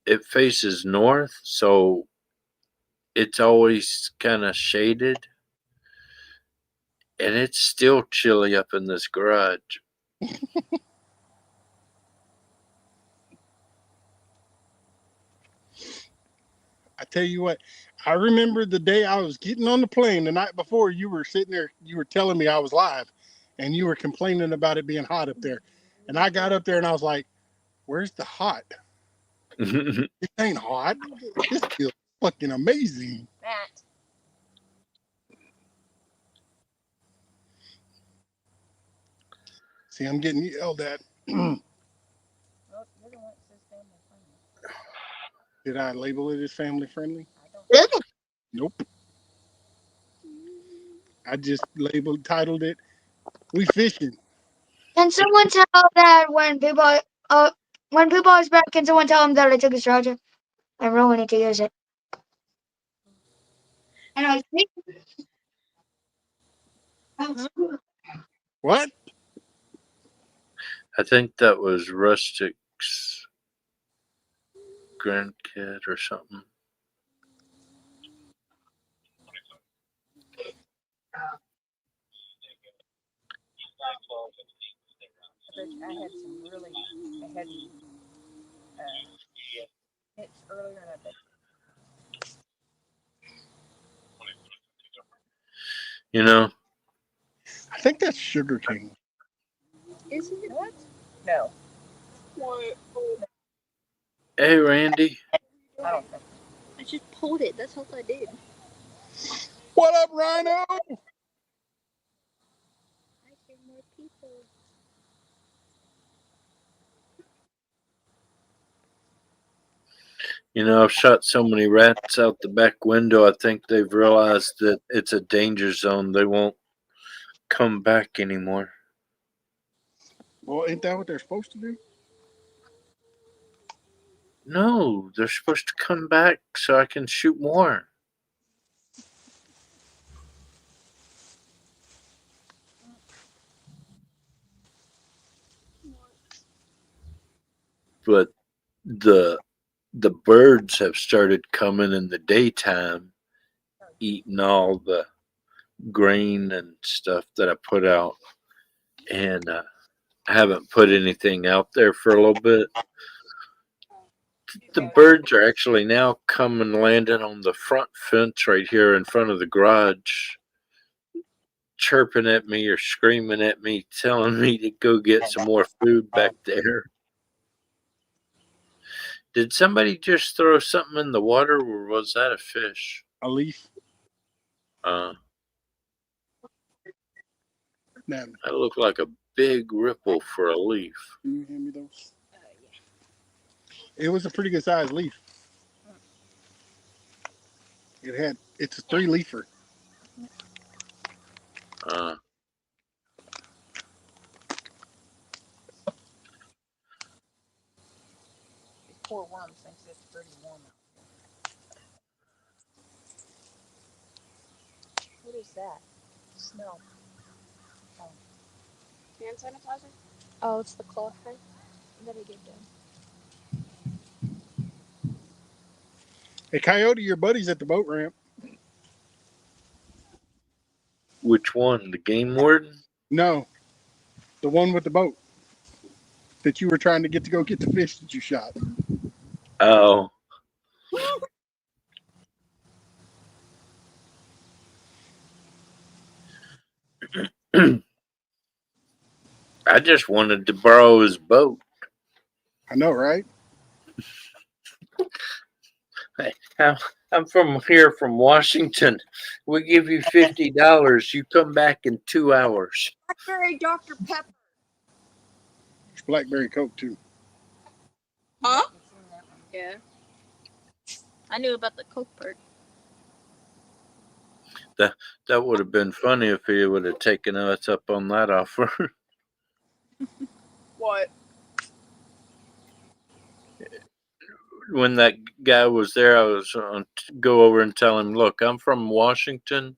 it faces north, so it's always kind of shaded, and it's still chilly up in this garage. I tell you what, I remember the day I was getting on the plane the night before. You were sitting there, you were telling me I was live, and you were complaining about it being hot up there. And I got up there and I was like, "Where's the hot? It ain't hot. This feels fucking amazing." Matt. See, I'm getting yelled at. Well, Did I label it as family friendly? Really? Nope. I just titled it, "We Fishing." Can someone tell that when people is back, can someone tell them that I took his charger? I really need to use it. And I think What? I think that was Rustic's grandkid or something. I had some really heavy hits earlier, and I bet. You know, I think that's Sugar King. Is it? What? No. What? hey Randy, I don't think. I just pulled it. That's all I did. What up, Rhino? I hear more people. you know, I've shot so many rats out the back window. I think they've realized that it's a danger zone. They won't come back anymore. Well, ain't that what they're supposed to do? No, they're supposed to come back so I can shoot more. But the birds have started coming in the daytime, eating all the grain and stuff that I put out, and I haven't put anything out there for a little bit. The birds are actually now coming landing on the front fence right here in front of the garage, chirping at me or screaming at me, telling me to go get some more food back there. Did somebody just throw something in the water, or was that a fish? A leaf? That No. looked like a big ripple for a leaf. Can you hand me those? Yeah. It was a pretty good sized leaf. It's a 3-leafer. Poor worm thinks it's pretty warm out. What is that? Smell. Hand sanitizer? Oh, it's the cloth right? That I gave them. Hey, Coyote, your buddy's at the boat ramp. Which one? The game warden? No, the one with the boat that you were trying to go get the fish that you shot. Oh. I just wanted to borrow his boat. I know, right? Hey, I'm from here, from Washington. We give you $50. You come back in 2 hours. Blackberry Dr. Pepper. It's blackberry Coke too. Huh? Yeah. I knew about the Coke part. That would have been funny if he would have taken us up on that offer. What? When that guy was there, I was on go over and tell him, look, I'm from Washington.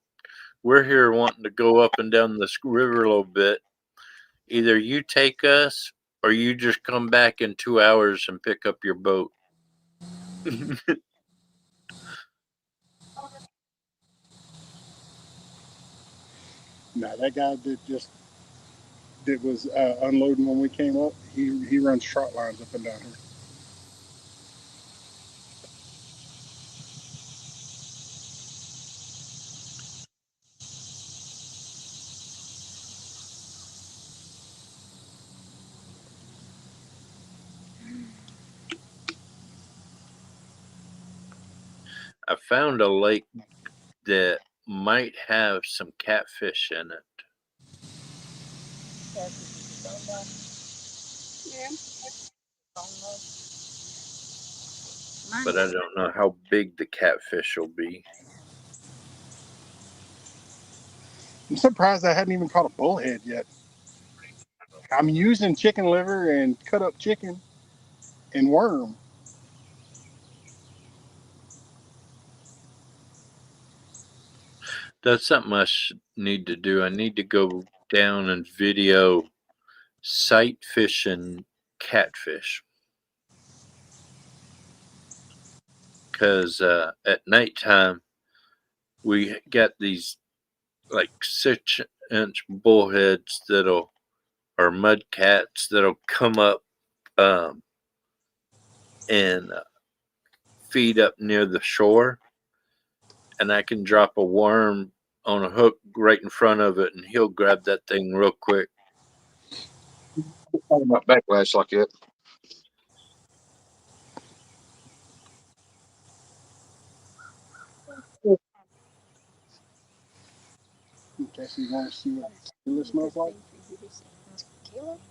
We're here wanting to go up and down this river a little bit. Either you take us or you just come back in 2 hours and pick up your boat. Now that guy that was unloading when we came up, he runs trot lines up and down here. I found a lake that might have some catfish in it. Yeah. but I don't know how big the catfish will be. I'm surprised I hadn't even caught a bullhead yet. I'm using chicken liver and cut up chicken and worm. That's something I need to do. I need to go down and video sight fishing catfish. Because at nighttime, we got these like 6-inch bullheads or mud cats that'll come up and feed up near the shore. And I can drop a worm on a hook right in front of it, and he'll grab that thing real quick. Talking about backlash like that. Okay, so you want to see what tequila smells like?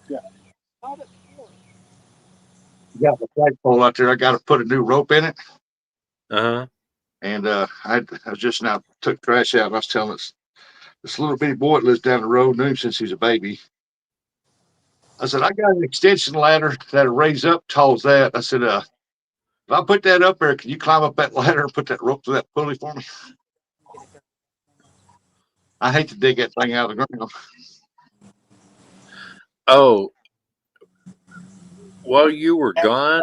Yeah. You got the flagpole out there. I got to put a new rope in it. Uh-huh. And I was just now took trash out. And I was telling this little bitty boy that lives down the road, knew him since he was a baby. I said, I got an extension ladder that'll raise up tall as that. I said, if I put that up there, can you climb up that ladder and put that rope to that pulley for me? I hate to dig that thing out of the ground. Oh, while you were gone,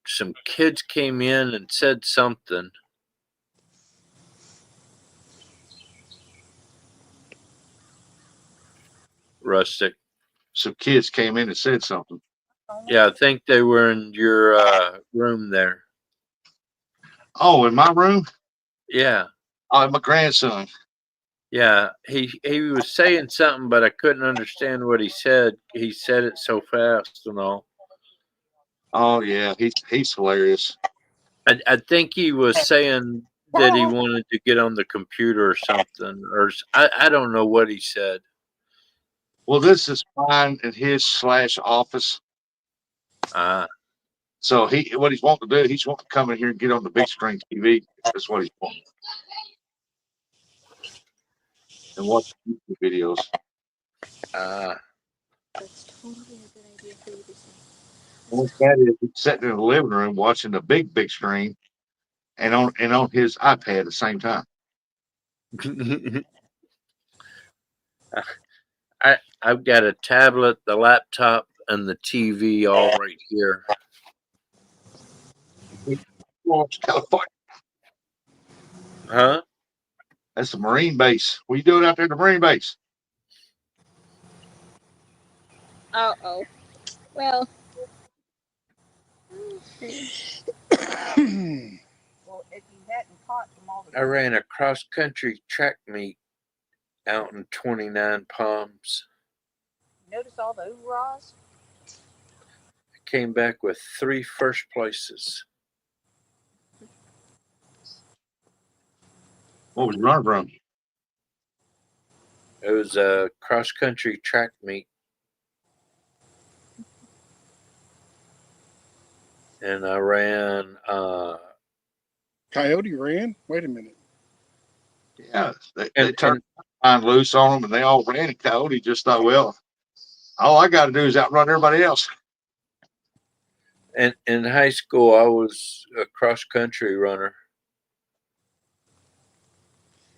some kids came in and said something. Rustic. Some kids came in and said something. Yeah, I think they were in your room there. Oh, in my room? Yeah. Oh, my grandson. Yeah, he was saying something, but I couldn't understand what he said. He said it so fast and all. Oh yeah, he's hilarious. I think he was saying that he wanted to get on the computer or something, or I don't know what he said. Well, this is mine and his /office. So what he's wanting to do, he's wanting to come in here and get on the big screen TV. That's what he's wanting. And watch YouTube videos. That's totally a good idea for you to say. What's that is he's sitting in the living room watching the big screen and on his iPad at the same time. I've got a tablet, the laptop, and the TV all right here. California. Huh? That's the Marine base. What are you doing out there at the Marine base? Uh-oh. Well. Well, if you hadn't caught them all I ran a cross-country track meet out in 29 Palms. Notice all the hoorahs? I came back with 3 first places. What was you running from? It was a cross-country track meet. And I ran... Coyote ran? Wait a minute. Yeah, they turned mine loose on them, and they all ran. And Coyote just thought, well, all I got to do is outrun everybody else. And in high school, I was a cross-country runner.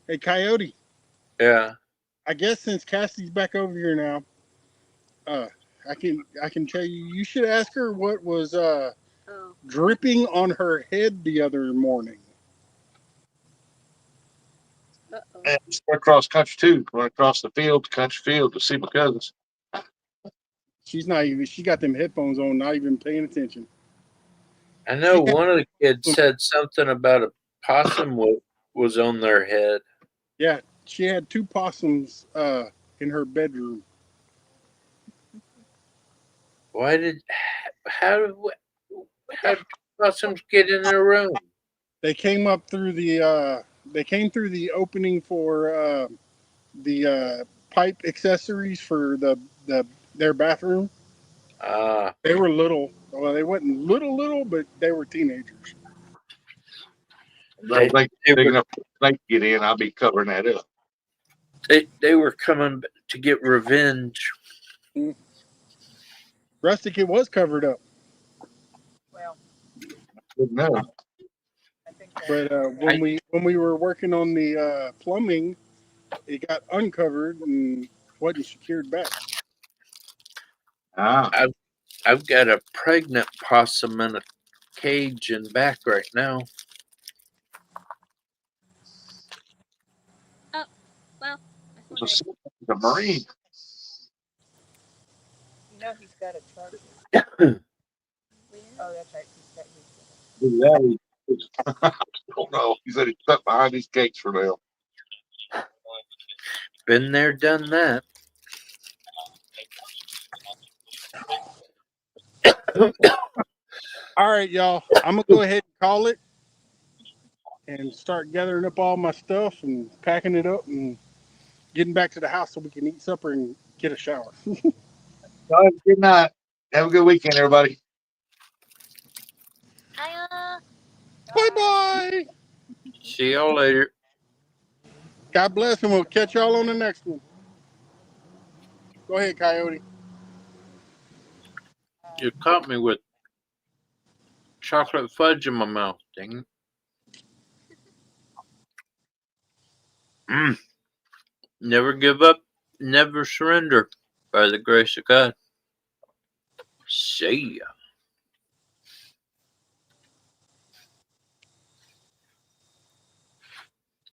Hey, Coyote. Yeah. I guess since Cassie's back over here now, I can tell you, you should ask her what was dripping on her head the other morning. And I cross country too. Run across the field, country field, to see my cousins. She got them headphones on, not even paying attention. I know one of the kids said something about a possum was on their head. Yeah, she had 2 possums in her bedroom. How did possums get in their room? They came up through the opening for the pipe accessories for their bathroom. They were little. Well, they weren't little, but they were teenagers. I think They big were, enough for a snake to get in, I'll be covering that up. they were coming to get revenge. Rustic, it was covered up, Well, Good enough. I think that but when we were working on the plumbing, it got uncovered and wasn't secured back. Ah, I've got a pregnant possum in a cage in back right now. Oh, well. it's a Marine. you know he's got a charger. Oh, that's right. He's got his. Look at that. I don't know. He said he's stuck behind these gates for now. Been there, done that. All right, y'all. I'm gonna go ahead and call it and start gathering up all my stuff and packing it up and getting back to the house so we can eat supper and get a shower. All right, good night. Have a good weekend, everybody. Bye bye. See y'all later. God bless, and we'll catch y'all on the next one. Go ahead, Coyote. You caught me with chocolate fudge in my mouth. Dang it. Never give up, never surrender, by the grace of God. See ya.